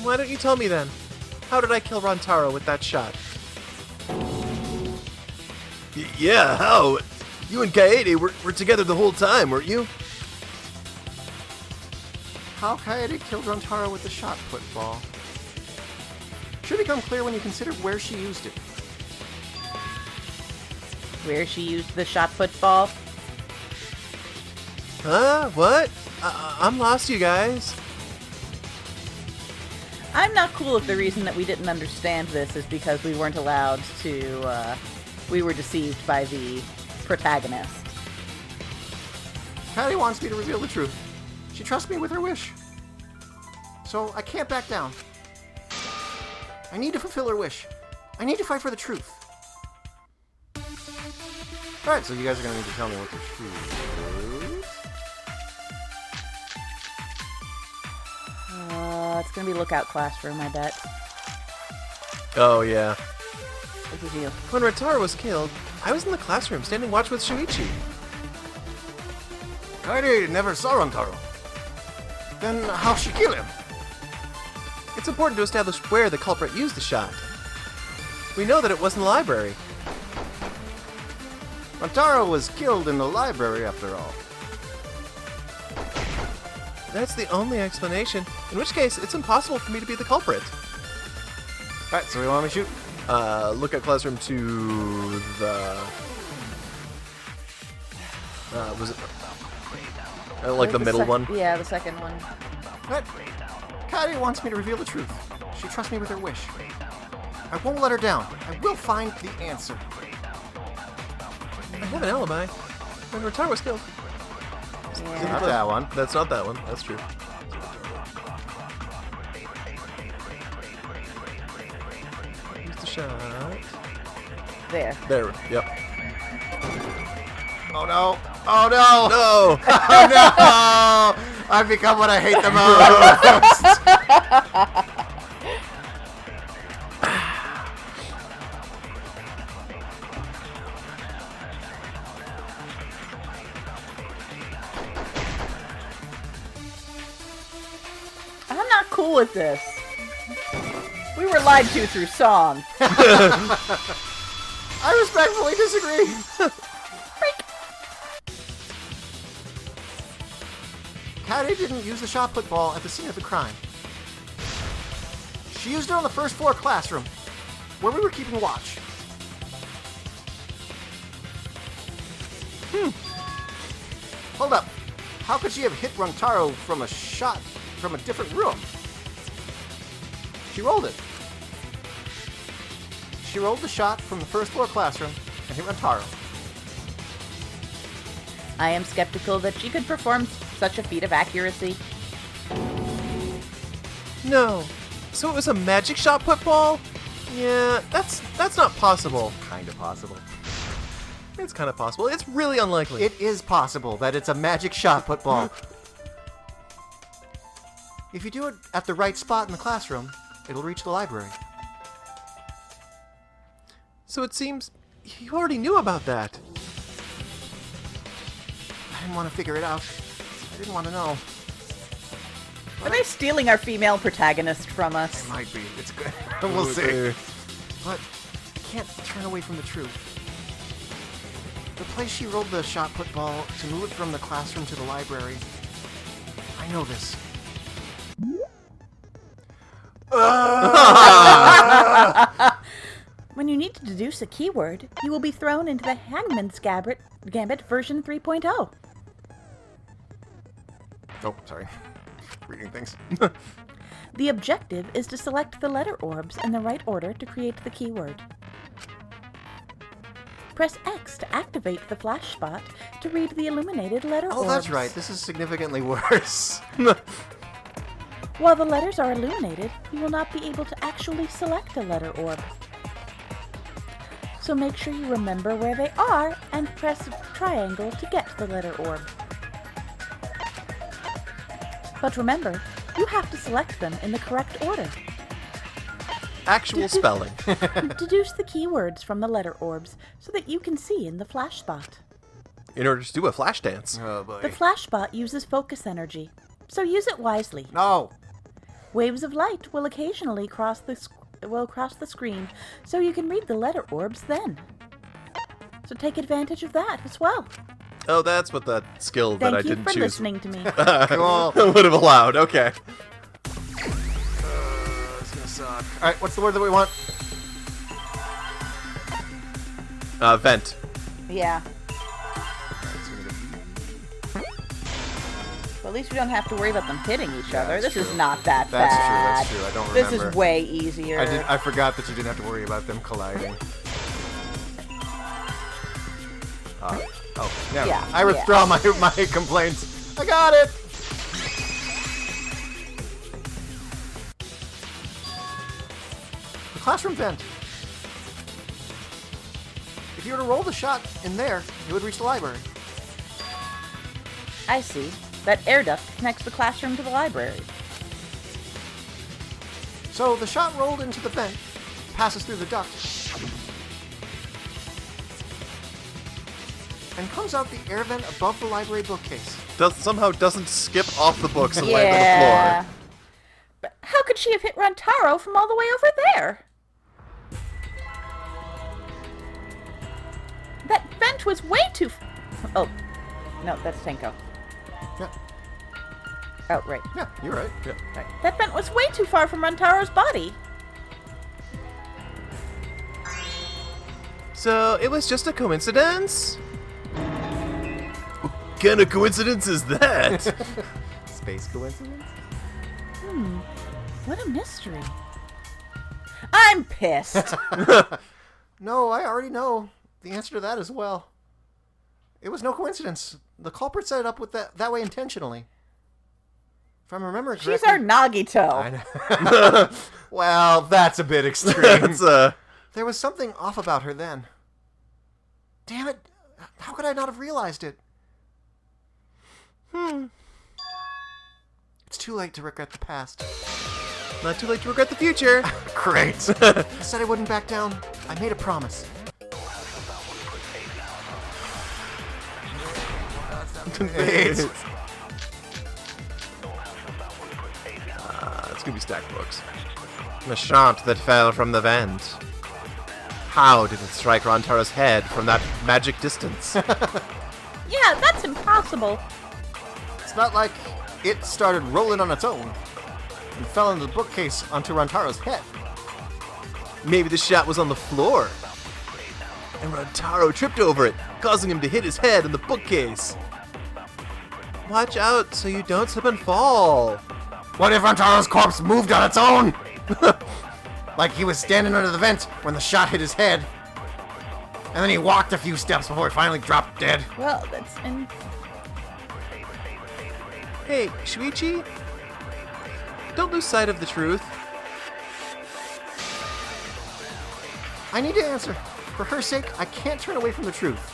Why don't you tell me then? How did I kill Rantaro with that shot? Yeah, how? You and Kaede were together the whole time, weren't you? How Kaede killed Rantaro with the shot put ball should become clear when you consider where she used it. Where she used the shot put ball? Huh? What? I'm lost, you guys. I'm not cool if the reason that we didn't understand this is because we weren't allowed to, we were deceived by the protagonist. Kaede wants me to reveal the truth. She trusts me with her wish. So I can't back down. I need to fulfill her wish. I need to fight for the truth. Alright, so you guys are going to need to tell me what the truth is. It's gonna be Lookout Classroom, I bet. Oh, yeah. This is you. When Rantaro was killed, I was in the classroom standing watch with Shuichi. Kaede never saw Rantaro. Then how'd she kill him? It's important to establish where the culprit used the shot. We know that it was in the library. Rantaro was killed in the library after all. That's the only explanation, in which case it's impossible for me to be the culprit. Alright, so we want me to shoot? Look at classroom to the... was it... like the middle one? Yeah, the second one. Alright. Kaede wants me to reveal the truth. She trusts me with her wish. I won't let her down. I will find the answer. I have an alibi. When Rantaro was killed. Yeah. Not that one. That's not that one. That's true. Use the shot. There. There. Yep. Oh no. Oh no. No! Oh no! I've become what I hate the most. I'm not cool with this. We were lied to through song. I respectfully disagree. Kaede didn't use the shot put ball at the scene of the crime. She used it on the first floor classroom, where we were keeping watch. Hold up. How could she have hit Rantaro from a shot from a different room? She rolled it. She rolled the shot from the first floor classroom and hit Rantaro. I am skeptical that she could perform such a feat of accuracy. No. So it was a magic shot put ball? Yeah, that's not possible. Kind of possible. It's kind of possible. It's really unlikely. It is possible that it's a magic shot put ball. If you do it at the right spot in the classroom, it'll reach the library. So it seems you already knew about that. I didn't want to figure it out. I didn't want to know. Are they stealing our female protagonist from us? It might be. It's good. We'll see. But I can't turn away from the truth. The place she rolled the shot put ball to move it from the classroom to the library. I know this. When you need to deduce a keyword, you will be thrown into the Hangman's Gambit version 3.0. Oh, sorry. Reading things. The objective is to select the letter orbs in the right order to create the keyword. Press X to activate the flash spot to read the illuminated letter orbs. Oh, that's right. This is significantly worse. While the letters are illuminated, you will not be able to actually select a letter orb. So make sure you remember where they are and press triangle to get the letter orb. But remember, you have to select them in the correct order. Actual spelling. Deduce the keywords from the letter orbs so that you can see in the flash spot. In order to do a flash dance. Oh, boy. The flash spot uses focus energy, so use it wisely. No. Waves of light will occasionally cross the screen, so you can read the letter orbs then. So take advantage of that as well. Oh, that's what that skill that I Thank you didn't for choose listening to me. Cool. would have allowed. Okay. It's gonna suck. Alright, what's the word that we want? Vent. Yeah. Well, at least we don't have to worry about them hitting each other. This is not that That's bad. true, I don't remember. This is way easier. I forgot that you didn't have to worry about them colliding. Never. Yeah, I withdraw my complaints. I got it! The classroom vent. If you were to roll the shot in there, it would reach the library. I see. That air duct connects the classroom to the library. So the shot rolled into the vent, passes through the duct, and comes out the air vent above the library bookcase. Somehow doesn't skip off the books and land on Yeah. the floor. But how could she have hit Rantaro from all the way over there? That vent was way too... Oh. No, that's Tenko. Yeah, Oh, right. yeah, you're right. Yeah. Right. That vent was way too far from Rantaro's body. So it was just a coincidence? What kind of coincidence is that? Space coincidence? What a mystery. I'm pissed. No, I already know the answer to that as well. It was no coincidence. The culprit set it up with that way intentionally. If I'm remembering correctly... She's our Nagito. I know. Well, that's a bit extreme. It's, There was something off about her then. Damn it. How could I not have realized it? It's too late to regret the past. not too late to regret the future. Great. I said I wouldn't back down. I made a promise. It's gonna be stacked books. The shot that fell from the vent. How did it strike Rantaro's head from that magic distance? Yeah, that's impossible. It's not like it started rolling on its own and fell into the bookcase onto Rantaro's head. Maybe the shot was on the floor, and Rantaro tripped over it, causing him to hit his head in the bookcase. Watch out so you don't slip and fall. What if Rantaro's corpse moved on its own? Like he was standing under the vent when the shot hit his head. And then he walked a few steps before he finally dropped dead. Well, that's... Hey, Shuichi? Don't lose sight of the truth. I need to answer. For her sake, I can't turn away from the truth.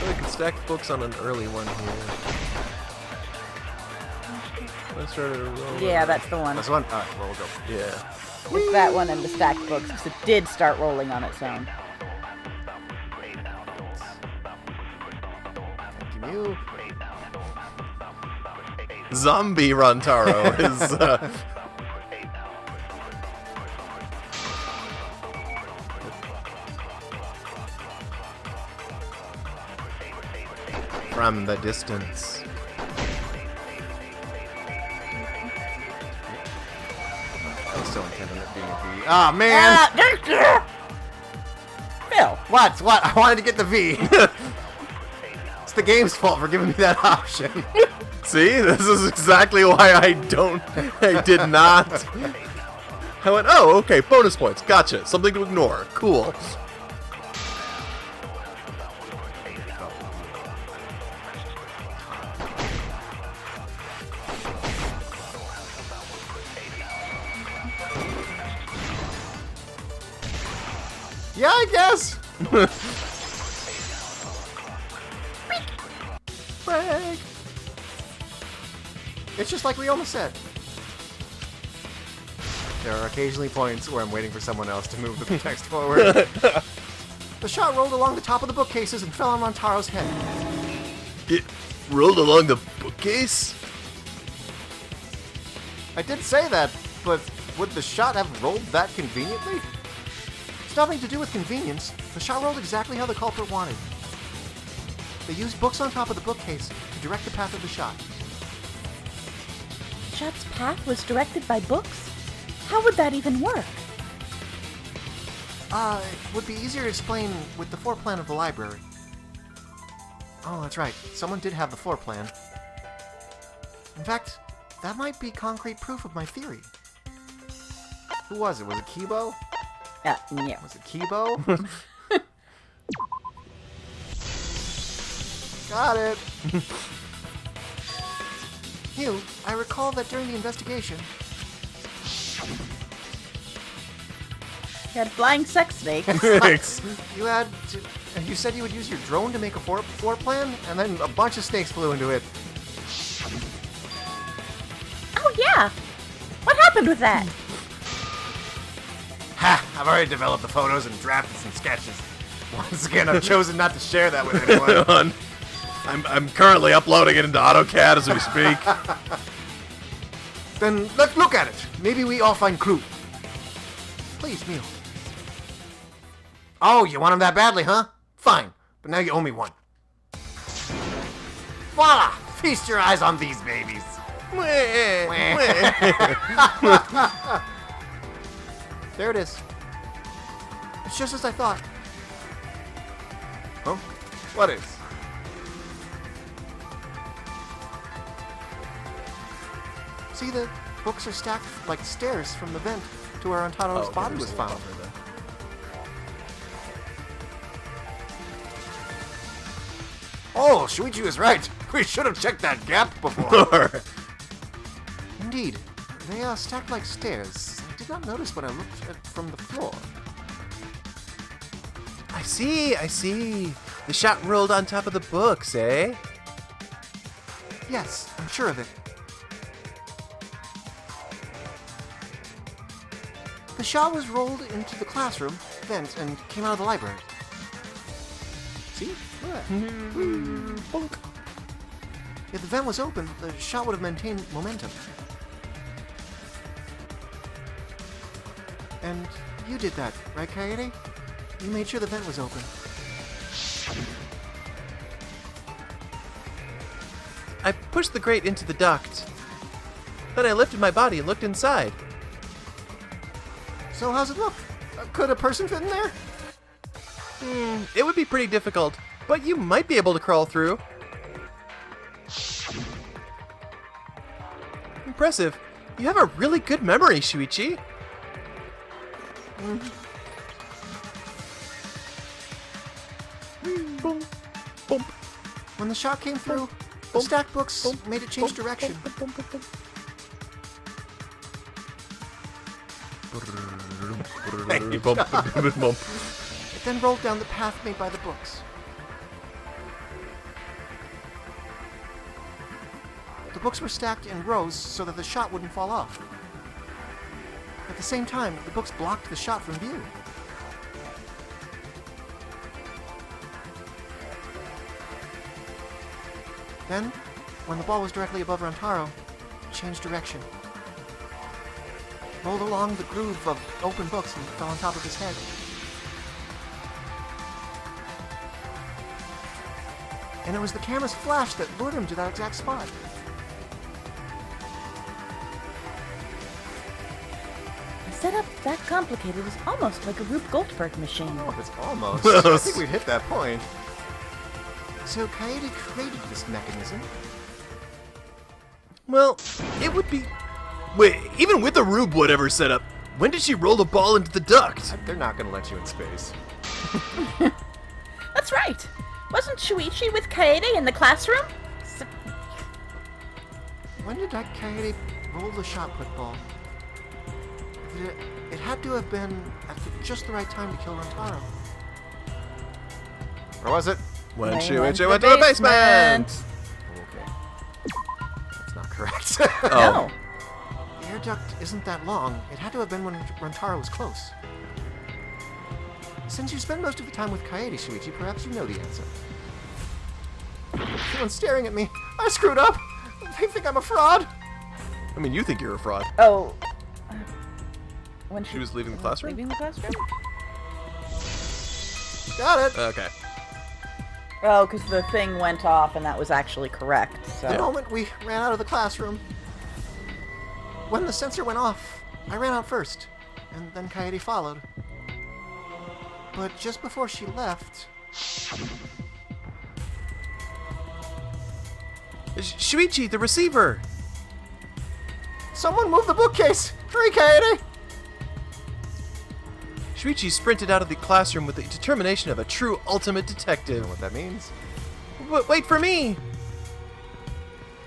We can stack books on an early one here. Let's try to roll. Yeah, that's the one. That's one. Alright, well, we'll go. Yeah. It's that one and the stacked books, because it did start rolling on its own. Thank you. Zombie Rantaro is. From the distance. I still intend on it being a V. Ah, man! Phil! What? I wanted to get the V. It's the game's fault for giving me that option. See, this is exactly why I did not. I went, oh, okay, bonus points, gotcha, something to ignore, cool. Yeah, I guess. Break. It's just like Ryoma said. There are occasionally points where I'm waiting for someone else to move the text forward. The shot rolled along the top of the bookcases and fell on Rantaro's head. It rolled along the bookcase? I did say that, but would the shot have rolled that conveniently? It's nothing to do with convenience. The shot rolled exactly how the culprit wanted. They used books on top of the bookcase to direct the path of the shot. The shot's path was directed by books? How would that even work? It would be easier to explain with the floor plan of the library. Oh, that's right. Someone did have the floor plan. In fact, that might be concrete proof of my theory. Who was it? Was it Kibo? Yeah. Was it Kibo? Got it. Hugh, I recall that during the investigation... You had flying sex snakes. You said you would use your drone to make a floor plan, and then a bunch of snakes flew into it. Oh, yeah. What happened with that? Ha! I've already developed the photos and drafted some sketches. Once again, I've chosen not to share that with anyone. I'm currently uploading it into AutoCAD as we speak. Then let's look at it. Maybe we all find clue. Please, Neil. Oh, you want him that badly, huh? Fine, but now you owe me one. Voila! Feast your eyes on these babies. There it is. It's just as I thought. Huh? What is? See, the books are stacked like stairs from the vent to where Antaro's body was found. Oh, Shuichi was right. We should have checked that gap before. Indeed, they are stacked like stairs. I did not notice when I looked at from the floor. I see. The shot rolled on top of the books, eh? Yes, I'm sure of it. The shot was rolled into the classroom vent and came out of the library. See? Look at that. Bonk. If the vent was open, the shot would have maintained momentum. And you did that, right, Kaede? You made sure the vent was open. I pushed the grate into the duct. Then I lifted my body and looked inside. So how's it look? Could a person fit in there? It would be pretty difficult, but you might be able to crawl through. Impressive. You have a really good memory, Shuichi. Boom. Boom. When the shot came through, the stacked books made it change direction. It then rolled down the path made by the books. The books were stacked in rows so that the shot wouldn't fall off. At the same time, the books blocked the shot from view. Then, when the ball was directly above Rantaro, it changed direction. Rolled along the groove of open books and fell on top of his head. And it was the camera's flash that lured him to that exact spot. A setup that complicated is almost like a Rube Goldberg machine. Oh, it's almost. I think we've hit that point. So Kaede created this mechanism. Well, it would be... Wait, even with the Rube whatever setup, when did she roll the ball into the duct? They're not going to let you in space. That's right. Wasn't Shuichi with Kaede in the classroom? When did Kaede roll the shot put ball? It had to have been at just the right time to kill Rantaro. Or was it? When Went Shuichi went to the basement! Okay. That's not correct. No. The air duct isn't that long. It had to have been when Rantaro was close. Since you spend most of the time with Kaede, Shuichi, perhaps you know the answer. Everyone's staring at me. I screwed up. They think I'm a fraud. I mean, you think you're a fraud. Oh. When She was leaving the classroom? Leaving the classroom? Got it. Okay. Oh, because the thing went off and that was actually correct, so... The moment we ran out of the classroom, when the sensor went off, I ran out first, and then Kaede followed. But just before she left... Shuichi, the receiver! Someone move the bookcase! Hurry, Kaede! Shuichi sprinted out of the classroom with the determination of a true ultimate detective. You know what that means? Wait for me!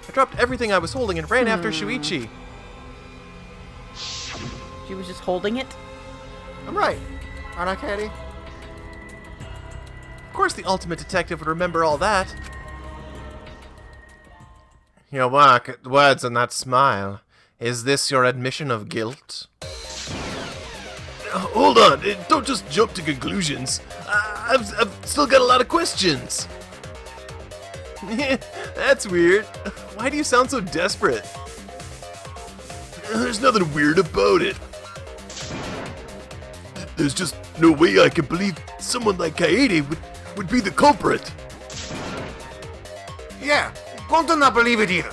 I dropped everything I was holding and ran after Shuichi. She was just holding it? I'm right. Aren't I, Kaede? Of course the ultimate detective would remember all that. Your words and that smile. Is this your admission of guilt? Hold on, don't just jump to conclusions. I've still got a lot of questions. That's weird. Why do you sound so desperate? There's nothing weird about it. There's just no way I can believe someone like Kaede would be the culprit. Yeah, Gonta not believe it either.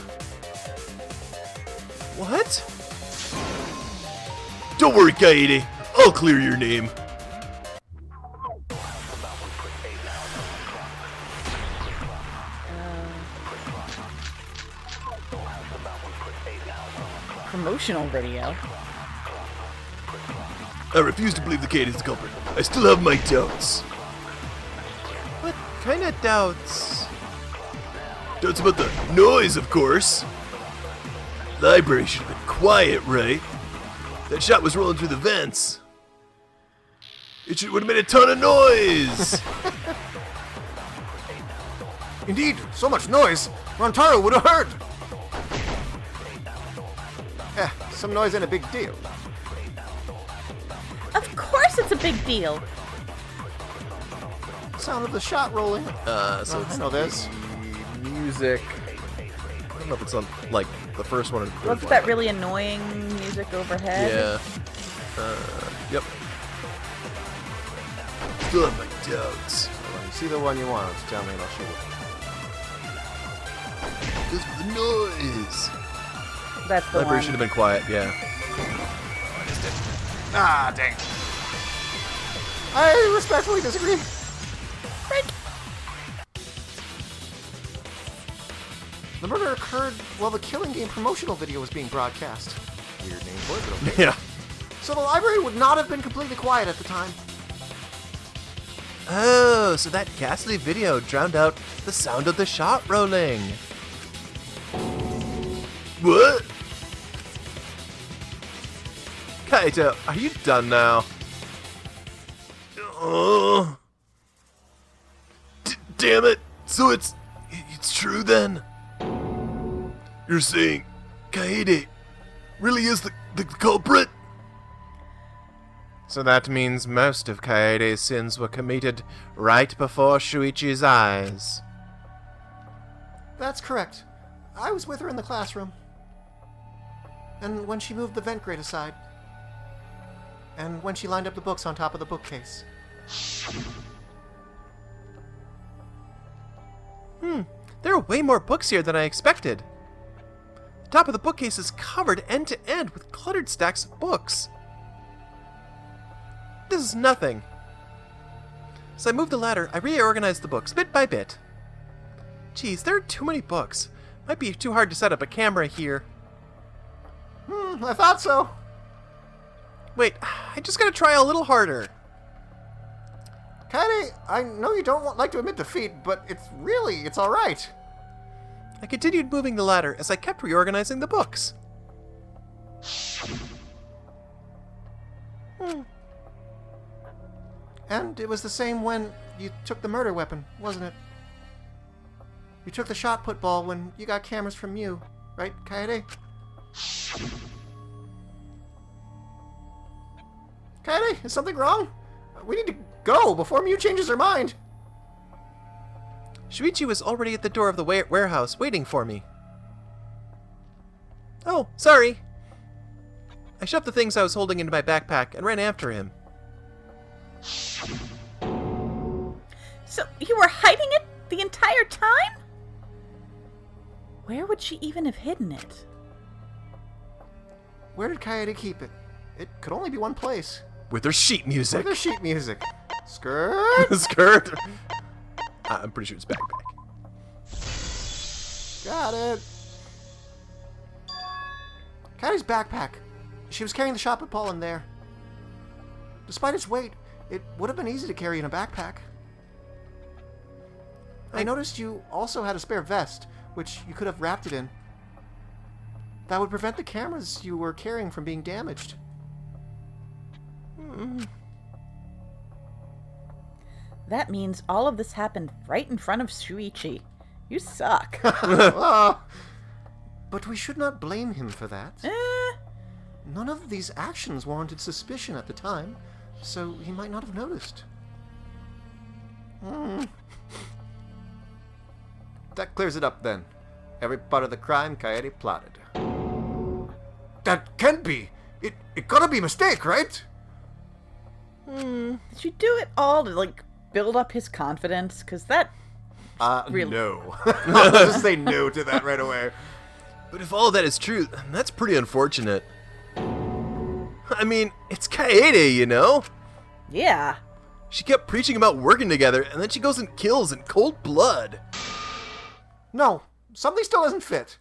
What? Don't worry, Kaede. I'll clear your name. Promotional video. I refuse to believe the Kaede is the culprit. I still have my doubts. What kind of doubts? Doubts about the noise, of course. Library should have been quiet, right? That shot was rolling through the vents. It would have made a ton of noise. Indeed, so much noise, Rantaro would have heard. Some noise ain't a big deal. Of course it's a big deal. Sound of the shot rolling. So I it's know this. the music. I don't know if it's on, like, the first one or the third What's one. that really annoying music overhead? Yeah. Yep. Still have my doubts. When you see the one you want, just tell me and I'll shoot it. Just the noise. That's the Library one. should have been quiet, yeah. Ah, dang. I respectfully disagree. Break. The murder occurred while the Killing Game promotional video was being broadcast. Weird name for it, but okay. Yeah. So the library would not have been completely quiet at the time. Oh, so that ghastly video drowned out the sound of the shot rolling. What? Kaito, are you done now? Oh. Damn it. So it's true then? You're saying Kaede really is the culprit? So that means most of Kaede's sins were committed right before Shuichi's eyes. That's correct. I was with her in the classroom. And when she moved the vent grate aside. And when she lined up the books on top of the bookcase. There are way more books here than I expected. The top of the bookcase is covered end to end with cluttered stacks of books. This is nothing. As I moved the ladder, I reorganized the books bit by bit. Geez, there are too many books. Might be too hard to set up a camera here. I thought so. Wait, I just gotta try a little harder. Kaede, I know you don't like to admit defeat, but it's alright. I continued moving the ladder as I kept reorganizing the books. And it was the same when you took the murder weapon, wasn't it? You took the shot put ball when you got cameras from you, right, Kaede? Kaede, is something wrong? We need to go before Mew changes her mind. Shuichi was already at the door of the warehouse waiting for me. Oh, sorry. I shoved the things I was holding into my backpack and ran after him. So you were hiding it the entire time? Where would she even have hidden it? Where did Coyote keep it? It could only be one place. With her sheet music. With the sheet music. Skirt. Skirt. I'm pretty sure it's backpack. Got it. Coyote's backpack. She was carrying the shopping ball in there. Despite its weight, it would have been easy to carry in a backpack. I noticed you also had a spare vest, which you could have wrapped it in. That would prevent the cameras you were carrying from being damaged. That means all of this happened right in front of Shuichi. You suck. But we should not blame him for that. None of these actions warranted suspicion at the time, so he might not have noticed. That clears it up then. Every part of the crime Coyote plotted. That can't be! It gotta be a mistake, right? Did you do it all to, like, build up his confidence? Because that... really... No. I'll just say no to that right away. But if all of that is true, that's pretty unfortunate. I mean, it's Kaede, you know? Yeah. She kept preaching about working together, and then she goes and kills in cold blood. No, something still doesn't fit.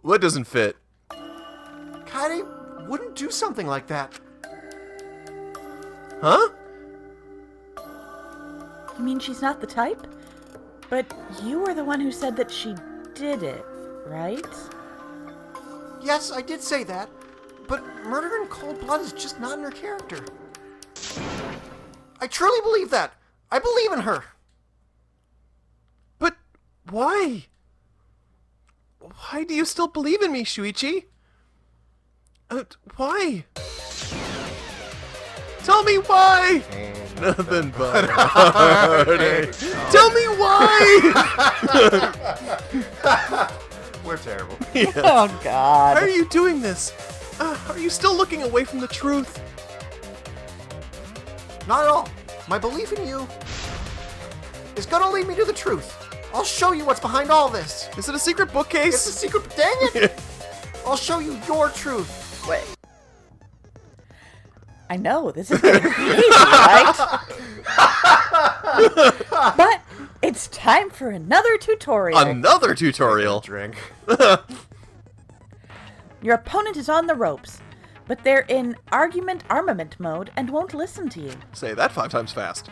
What doesn't fit? Kaede wouldn't do something like that. Huh? You mean she's not the type? But you were the one who said that she did it, right? Yes, I did say that, but murder in cold blood is just not in her character. I truly believe that. I believe in her. But why? Why do you still believe in me, Shuichi? Why? Tell me why! Nothing but heartache. Tell me why! We're terrible. Yeah. Oh, God. Why are you doing this? Are you still looking away from the truth? Not at all. My belief in you is gonna lead me to the truth. I'll show you what's behind all this. Is it a secret bookcase? It's a secret. Dang it! I'll show you your truth. Wait. I know, this is getting crazy, right? But it's time for another tutorial. Another tutorial. Drink. Your opponent is on the ropes, but they're in argument armament mode and won't listen to you. Say that 5 times fast.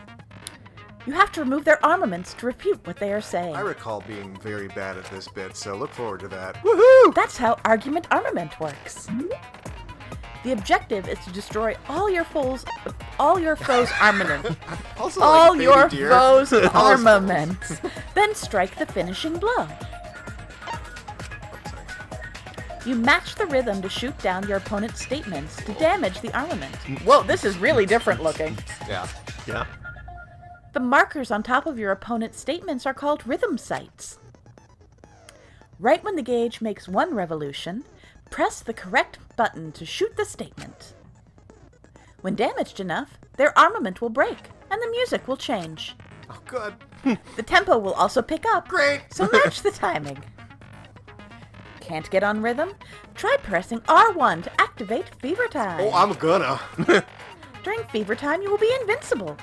You have to remove their armaments to refute what they are saying. I recall being very bad at this bit, so look forward to that. Woohoo! That's how argument armament works. The objective is to destroy all your foes' armament. Also, All like your baby deer. foes' armaments. Then strike the finishing blow. You match the rhythm to shoot down your opponent's statements to damage the armament. Whoa, this is really different looking. Yeah. Yeah. The markers on top of your opponent's statements are called rhythm sights. Right when the gauge makes 1 revolution, press the correct button to shoot the statement. When damaged enough, their armament will break, and the music will change. Oh, good. The tempo will also pick up. Great. So match the timing. Can't get on rhythm? Try pressing R1 to activate Fever Time. Oh, I'm gonna. During Fever Time, you will be invincible,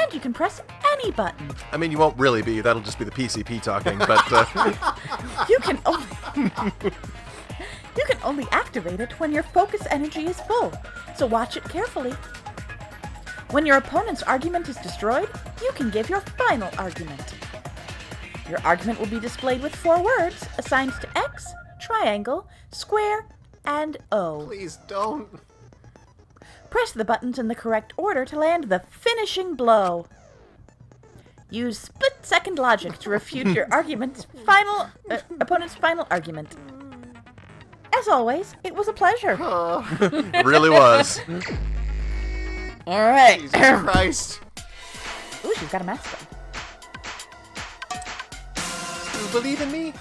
and you can press any button. I mean, you won't really be. That'll just be the PCP talking, but... You can only activate it when your focus energy is full, so watch it carefully. When your opponent's argument is destroyed, you can give your final argument. Your argument will be displayed with 4 words assigned to X, triangle, square, and O. Please don't. Press the buttons in the correct order to land the finishing blow. Use split-second logic to refute your opponent's final argument. As always, it was a pleasure. really was. All right. Jesus Christ. Ooh, she's got a mask on. You believe in me?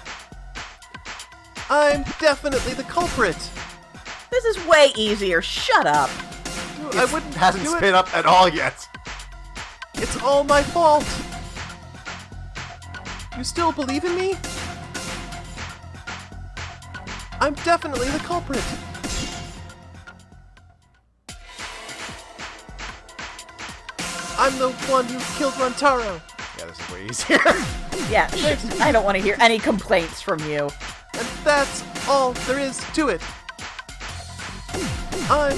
I'm definitely the culprit. This is way easier. Shut up. I wouldn't Hasn't do it. spit up at all yet. It's all my fault. You still believe in me? I'm definitely the culprit. I'm the one who killed Rantaro. Yeah, this is way easier. Yeah, I don't want to hear any complaints from you. And that's all there is to it. I'm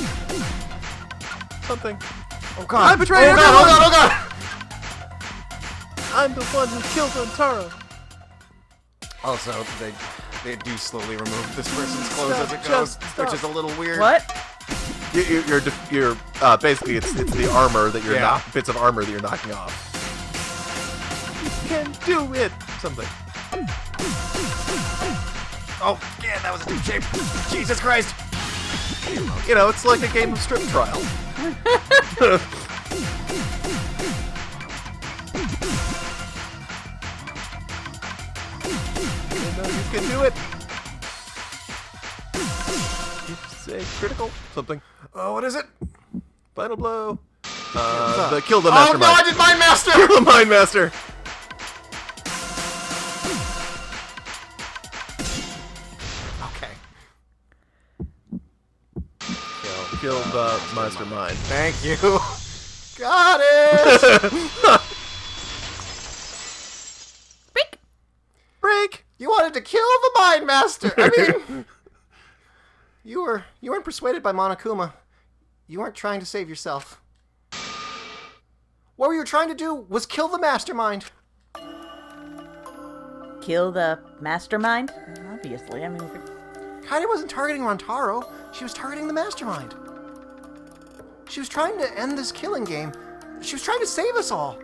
something. Oh god. I betrayed oh god, everyone! oh god, oh god! I'm the one who killed Rantaro. Also, they do slowly remove this person's clothes as it goes, Stop. which is a little weird. What? You're basically it's the armor that you're Yeah. bits of armor that you're knocking off. You can do it. Something. Oh, yeah, that was a deep shape. Jesus Christ. You know, it's like a game of strip trial. You know you can do it. Say critical something. Oh, what is it? Final blow. Kill the mastermind. Oh no, I did Mind Master! Kill the mind master. Okay. Kill the mastermind. Thank you. Got it! Break. Break. You wanted to kill the Mind Master! I mean... You weren't persuaded by Monokuma. You weren't trying to save yourself. What you were trying to do was kill the mastermind. Kill the mastermind? Obviously, I mean... Kaede wasn't targeting Rantaro. She was targeting the mastermind. She was trying to end this killing game. She was trying to save us all.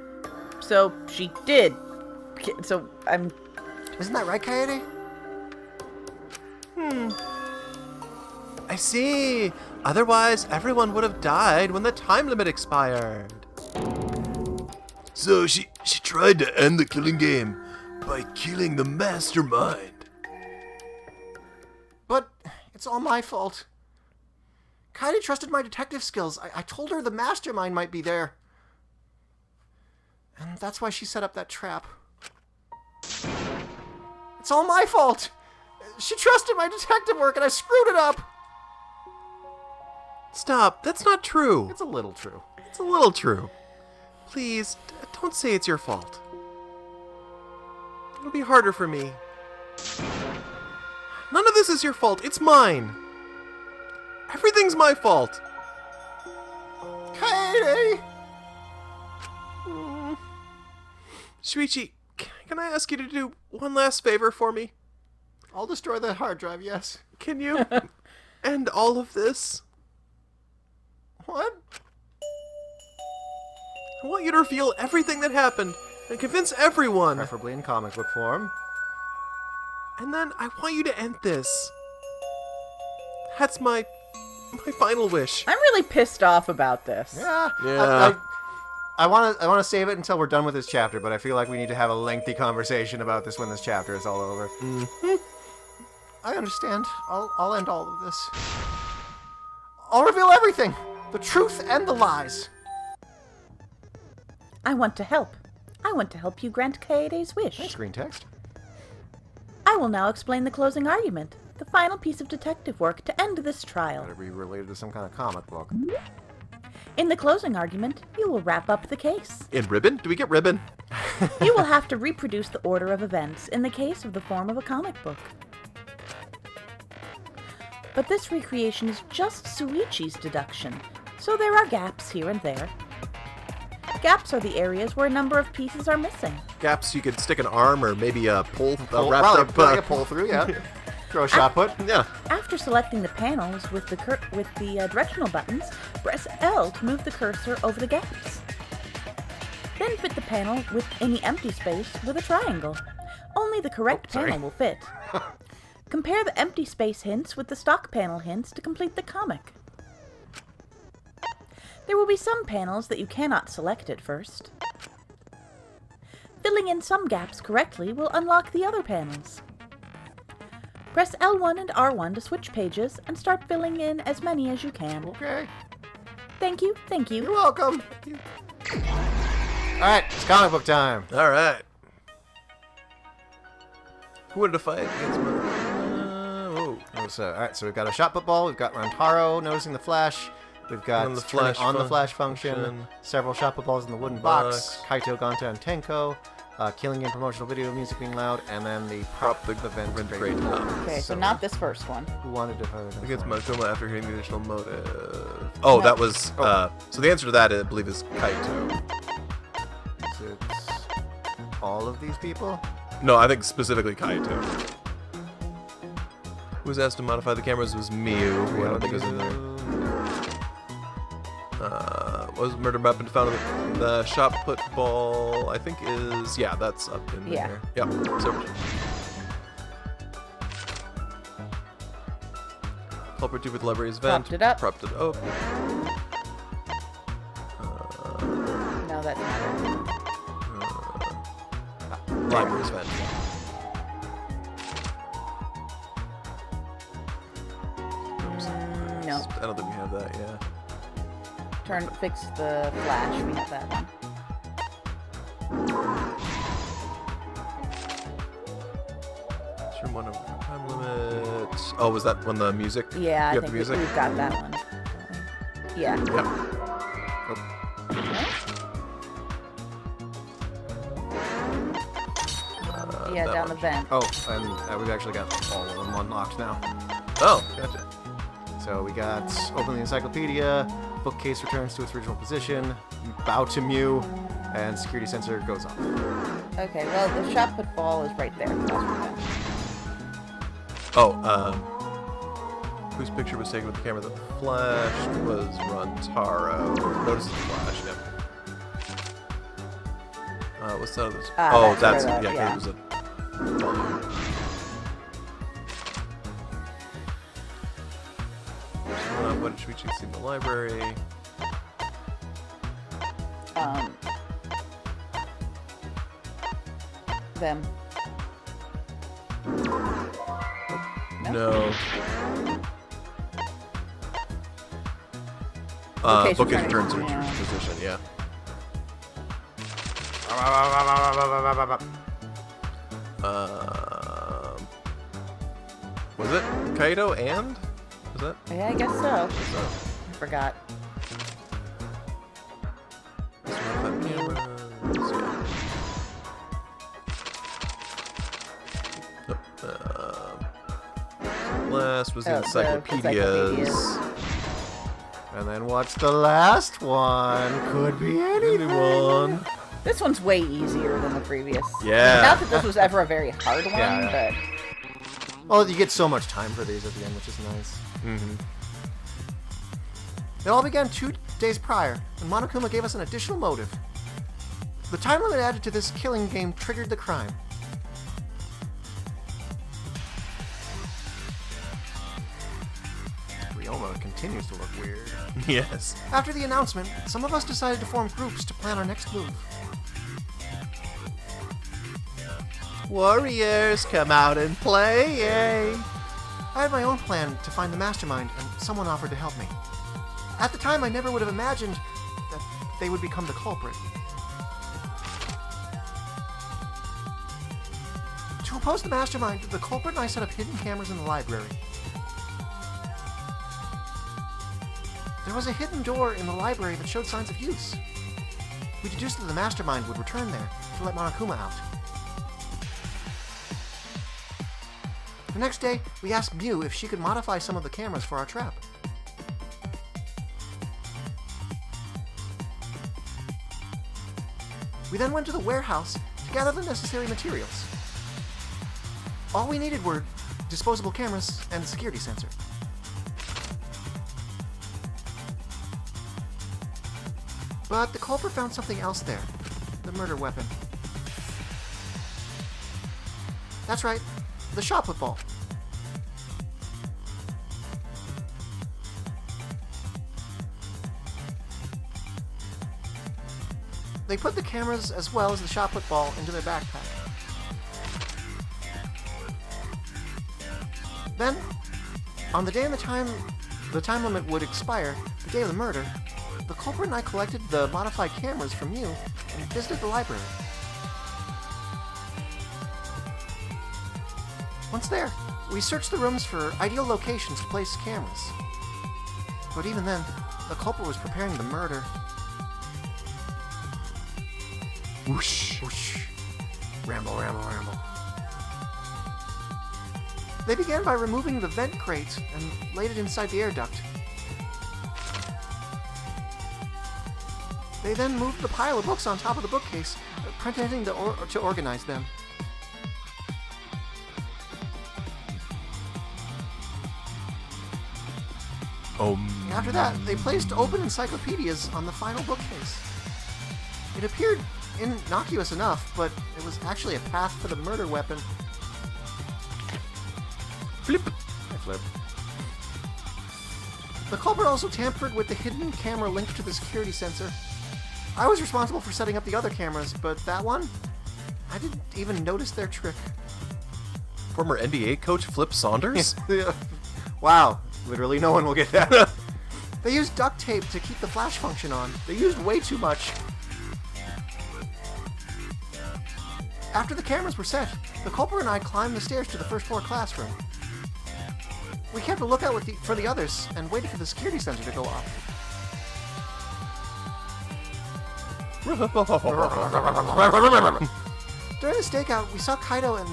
So, she did. So, I'm... Isn't that right, Kaede? I see. Otherwise, everyone would have died when the time limit expired. So she tried to end the killing game by killing the mastermind. But it's all my fault. Kaede trusted my detective skills. I told her the mastermind might be there. And that's why she set up that trap. It's all my fault. She trusted my detective work and I screwed it up. Stop. That's not true. It's a little true. It's a little true. Please, don't say it's your fault. It'll be harder for me. None of this is your fault. It's mine. Everything's my fault. Kaede! Shuichi, can I ask you to do one last favor for me? I'll destroy the hard drive, yes. Can you end all of this? What? I want you to reveal everything that happened and convince everyone. Preferably in comic book form. And then I want you to end this. That's my final wish. I'm really pissed off about this. Yeah. Yeah. I want to save it until we're done with this chapter, but I feel like we need to have a lengthy conversation about this when this chapter is all over. I understand. I'll end all of this. I'll reveal everything. The truth and the lies. I want to help. I want to help you grant Kaede's wish. Screen text. I will now explain the closing argument, the final piece of detective work to end this trial. Gotta be related to some kind of comic book. In the closing argument, you will wrap up the case. In ribbon? Do we get ribbon? You will have to reproduce the order of events in the case of the form of a comic book. But this recreation is just Shuichi's deduction, so there are gaps here and there. Gaps are the areas where a number of pieces are missing. Gaps you could stick an arm or maybe a pole Pull, wrapped well, up. like a pull through, yeah. Throw a shot put. Yeah. After selecting the panels with the directional buttons, press L to move the cursor over the gaps. Then fit the panel with any empty space with a triangle. Only the correct panel will fit. Compare the empty space hints with the stock panel hints to complete the comic. There will be some panels that you cannot select at first. Filling in some gaps correctly will unlock the other panels. Press L1 and R1 to switch pages and start filling in as many as you can. Okay. Thank you, thank you. You're welcome. Alright, it's comic book time. All right. Who wanted to fight against Mother? Alright, so we've got a shot football, we've got Rantaro noticing the flash, we've got On the turning flash on the fun- flash function, function. several shot footballs in the wooden box, Kaito, Ganta, and Tenko, killing game promotional video, music being loud, and then the prop the event Great job. Okay, so not this first one. Who wanted to fight Against against Monokuma after hitting the additional motive. Oh, No. that was. So the answer to that, I believe, is Kaito. It's all of these people? No, I think specifically Kaito. Who was asked to modify the cameras was Miu, who I don't think was in there. Was murder weapon found in the shot put ball? I think is that's up in Yeah. there. Yep. So, culprit 2 with library's vent. Propped it up. Propped it up. No, that's not it. Library's vent. No. I don't think we have that. Yeah. Fix the flash. We have that one. Sure, one of time limit. Oh, was that when the music? Yeah, You I have the think music? we've got that one. Yeah. Yep. Yeah, that down one. the vent. Oh, and we've actually got all of them unlocked now. Oh, gotcha. So we got open the encyclopedia, bookcase returns to its original position, bow to Mew, and security sensor goes off. Okay, well, the shot put ball is right there. That's right. Oh, whose picture was taken with the camera that flashed was Rantaro. Notice the flash, yep. What's that? This? Oh, that's that's where the- yeah. It was a. What did Shuichi see in the library? Them. No. Bookcase Bookcase returning, returns to its yeah. position, yeah. Was it Kaido and? Was that? Yeah, I guess so. I forgot. Last was the Oh, the encyclopedias. And then what's the last one? Could be anyone. This one's way easier than the previous. Yeah. Not that this was ever a very hard one, Yeah. Well, you get so much time for these at the end, which is nice. Mm-hmm. It all began 2 days prior, when Monokuma gave us an additional motive. The time limit added to this killing game triggered the crime. Ryoma continues to look weird. Yes. After the announcement, some of us decided to form groups to plan our next move. Warriors, come out and play, yay! I had my own plan to find the mastermind, and someone offered to help me. At the time, I never would have imagined that they would become the culprit. To oppose the mastermind, the culprit and I set up hidden cameras in the library. There was a hidden door in the library that showed signs of use. We deduced that the mastermind would return there to let Monokuma out. The next day, we asked Mew if she could modify some of the cameras for our trap. We then went to the warehouse to gather the necessary materials. All we needed were disposable cameras and a security sensor. But the culprit found something else there. The murder weapon. That's right, the shot put ball. They put the cameras as well as the shot put ball into their backpack. Then, on the day and the time limit would expire, the day of the murder, the culprit and I collected the modified cameras from you and visited the library. Once there, we searched the rooms for ideal locations to place cameras. But even then, the culprit was preparing the murder. Whoosh. Whoosh. Ramble, ramble, ramble. They began by removing the vent crate and laid it inside the air duct. They then moved the pile of books on top of the bookcase, pretending to organize them. After that, they placed open encyclopedias on the final bookcase. It appeared innocuous enough, but it was actually a path for the murder weapon. Flip. I flip. The culprit also tampered with the hidden camera linked to the security sensor. I was responsible for setting up the other cameras, but that one, I didn't even notice their trick. Former NBA coach Flip Saunders? Wow, literally no one will get that. They used duct tape to keep the flash function on. They used way too much. After the cameras were set, the culprit and I climbed the stairs to the first floor classroom. We kept a lookout for the others and waited for the security sensor to go off. During the stakeout, we saw Kaido and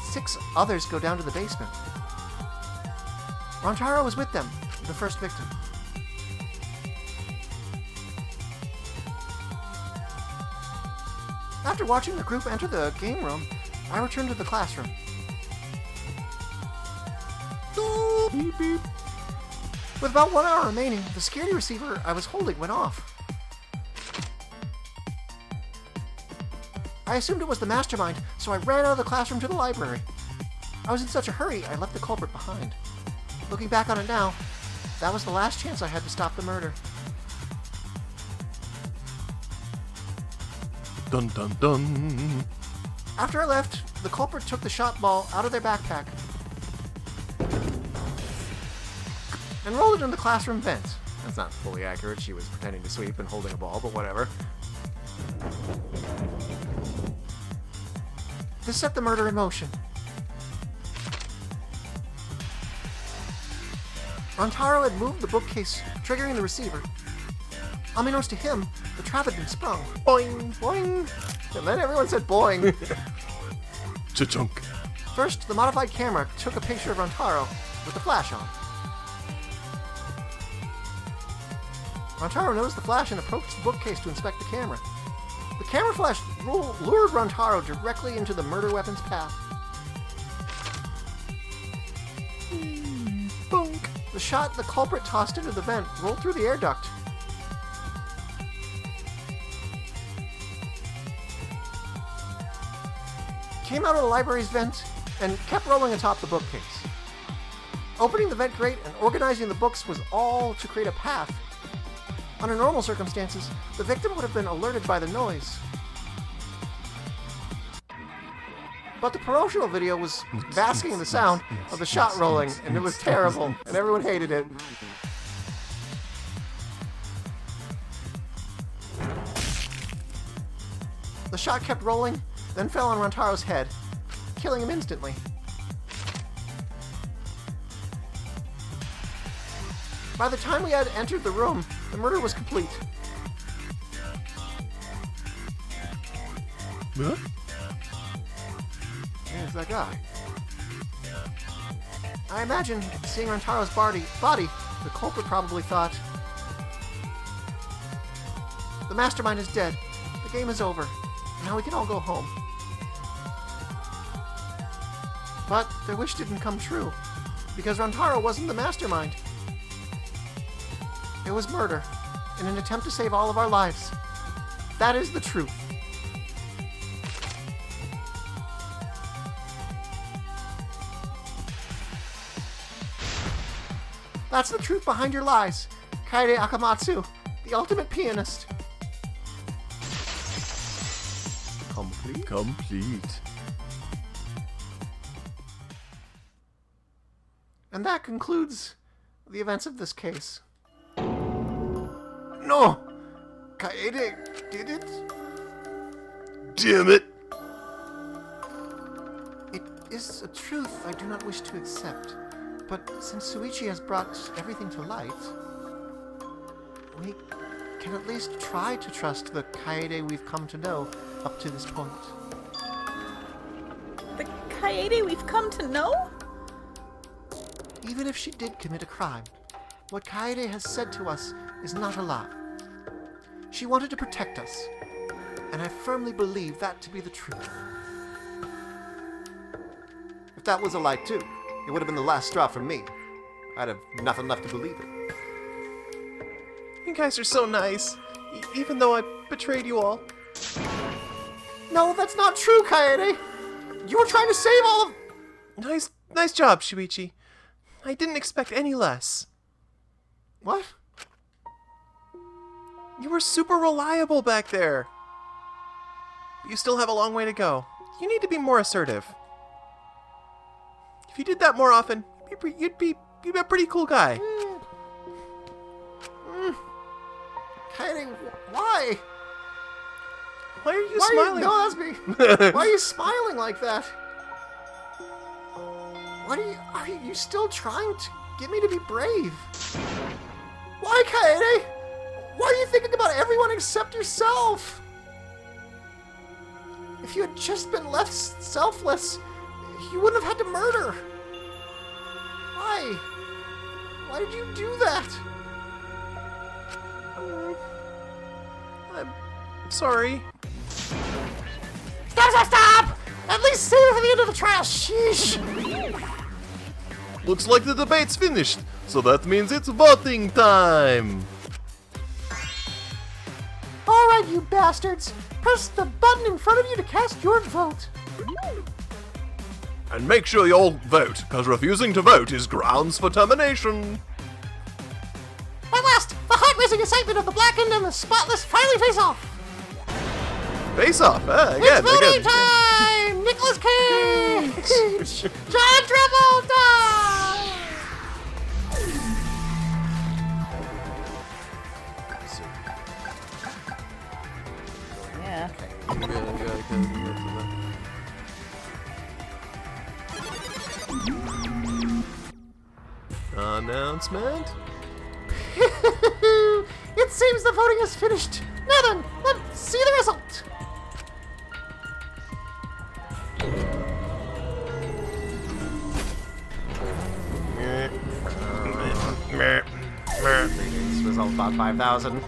6 others go down to the basement. Rantaro was with them, the first victim. After watching the group enter the game room, I returned to the classroom. Beep, beep. With about 1 hour remaining, the security receiver I was holding went off. I assumed it was the mastermind, so I ran out of the classroom to the library. I was in such a hurry, I left the culprit behind. Looking back on it now, that was the last chance I had to stop the murder. Dun dun dun. After I left, the culprit took the shot ball out of their backpack and rolled it in the classroom vent. That's not fully accurate. She was pretending to sweep and holding a ball, but whatever. This set the murder in motion. Rantaro had moved the bookcase, triggering the receiver. Unbeknownst to him, the trap had been sprung. Boing, boing. And then everyone said boing. Cha-chunk. First, the modified camera took a picture of Rantaro with the flash on. Rantaro noticed the flash and approached the bookcase to inspect the camera. The camera flash lured Rantaro directly into the murder weapon's path. Bonk. The shot the culprit tossed into the vent rolled through the air duct. Came out of the library's vent and kept rolling atop the bookcase. Opening the vent grate and organizing the books was all to create a path. Under normal circumstances, the victim would have been alerted by the noise. But the promotional video was basking in the sound of the shot rolling, and it was terrible, and everyone hated it. The shot kept rolling, then fell on Rantaro's head, killing him instantly. By the time we had entered the room, the murder was complete. Huh? There's that guy. I imagine, seeing Rantaro's body, the culprit probably thought, the mastermind is dead. The game is over. Now we can all go home. But their wish didn't come true, because Rantaro wasn't the mastermind. It was murder, in an attempt to save all of our lives. That is the truth. That's the truth behind your lies. Kaede Akamatsu, the ultimate pianist. Complete. And that concludes the events of this case. No! Kaede did it? Damn it! It is a truth I do not wish to accept. But since Shuichi has brought everything to light, we can at least try to trust the Kaede we've come to know up to this point. The Kaede we've come to know? Even if she did commit a crime, what Kaede has said to us is not a lie. She wanted to protect us, and I firmly believe that to be the truth. If that was a lie too, it would have been the last straw for me. I'd have nothing left to believe it. You guys are so nice, even though I betrayed you all. No, that's not true, Kaede! You were trying to save all of... Nice job, Shuichi. I didn't expect any less. What? You were super reliable back there. But you still have a long way to go. You need to be more assertive. If you did that more often, you'd be a pretty cool guy. Kaede, why? Why are you smiling? No, that's me. Why are you smiling like that? Are you still trying to get me to be brave? Why, Kaede? Why are you thinking about everyone except yourself? If you had just been left selfless, you wouldn't have had to murder. Why? Why did you do that? I'm sorry. Stop! At least save it for the end of the trial. Sheesh. Looks like the debate's finished, so that means it's voting time. Alright, you bastards. Press the button in front of you to cast your vote. And make sure you all vote, because refusing to vote is grounds for termination. At last, the heart-racing excitement of the blackened and the spotless finally face off. Face off, It's again. voting time! Nicolas Cage! John Travolta! Yeah. Announcement? It seems the voting is finished. Now then, let's see the result. This was all about 5,000.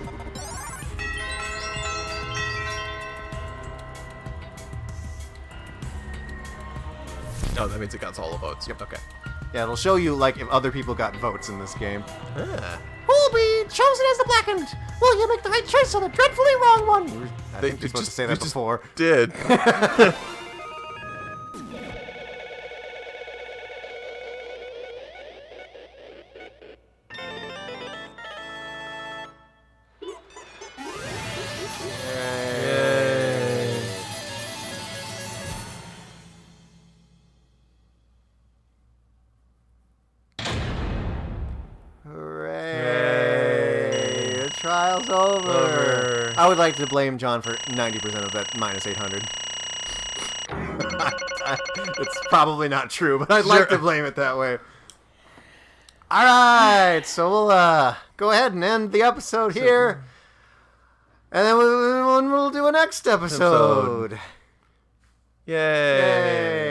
Oh, that means it got all the votes. Yep. Okay. Yeah, it'll show you, like, if other people got votes in this game. Ah. Who'll be chosen as the blackened? Will you make the right choice or the dreadfully wrong one? I think you're supposed to say that before. Did. Hooray! The trial's over. I would like to blame John for 90% of that minus 800. It's probably not true, but I'd like to blame it that way. Alright, so we'll go ahead and end the episode here. And then we'll do a next episode. Yay. Yay.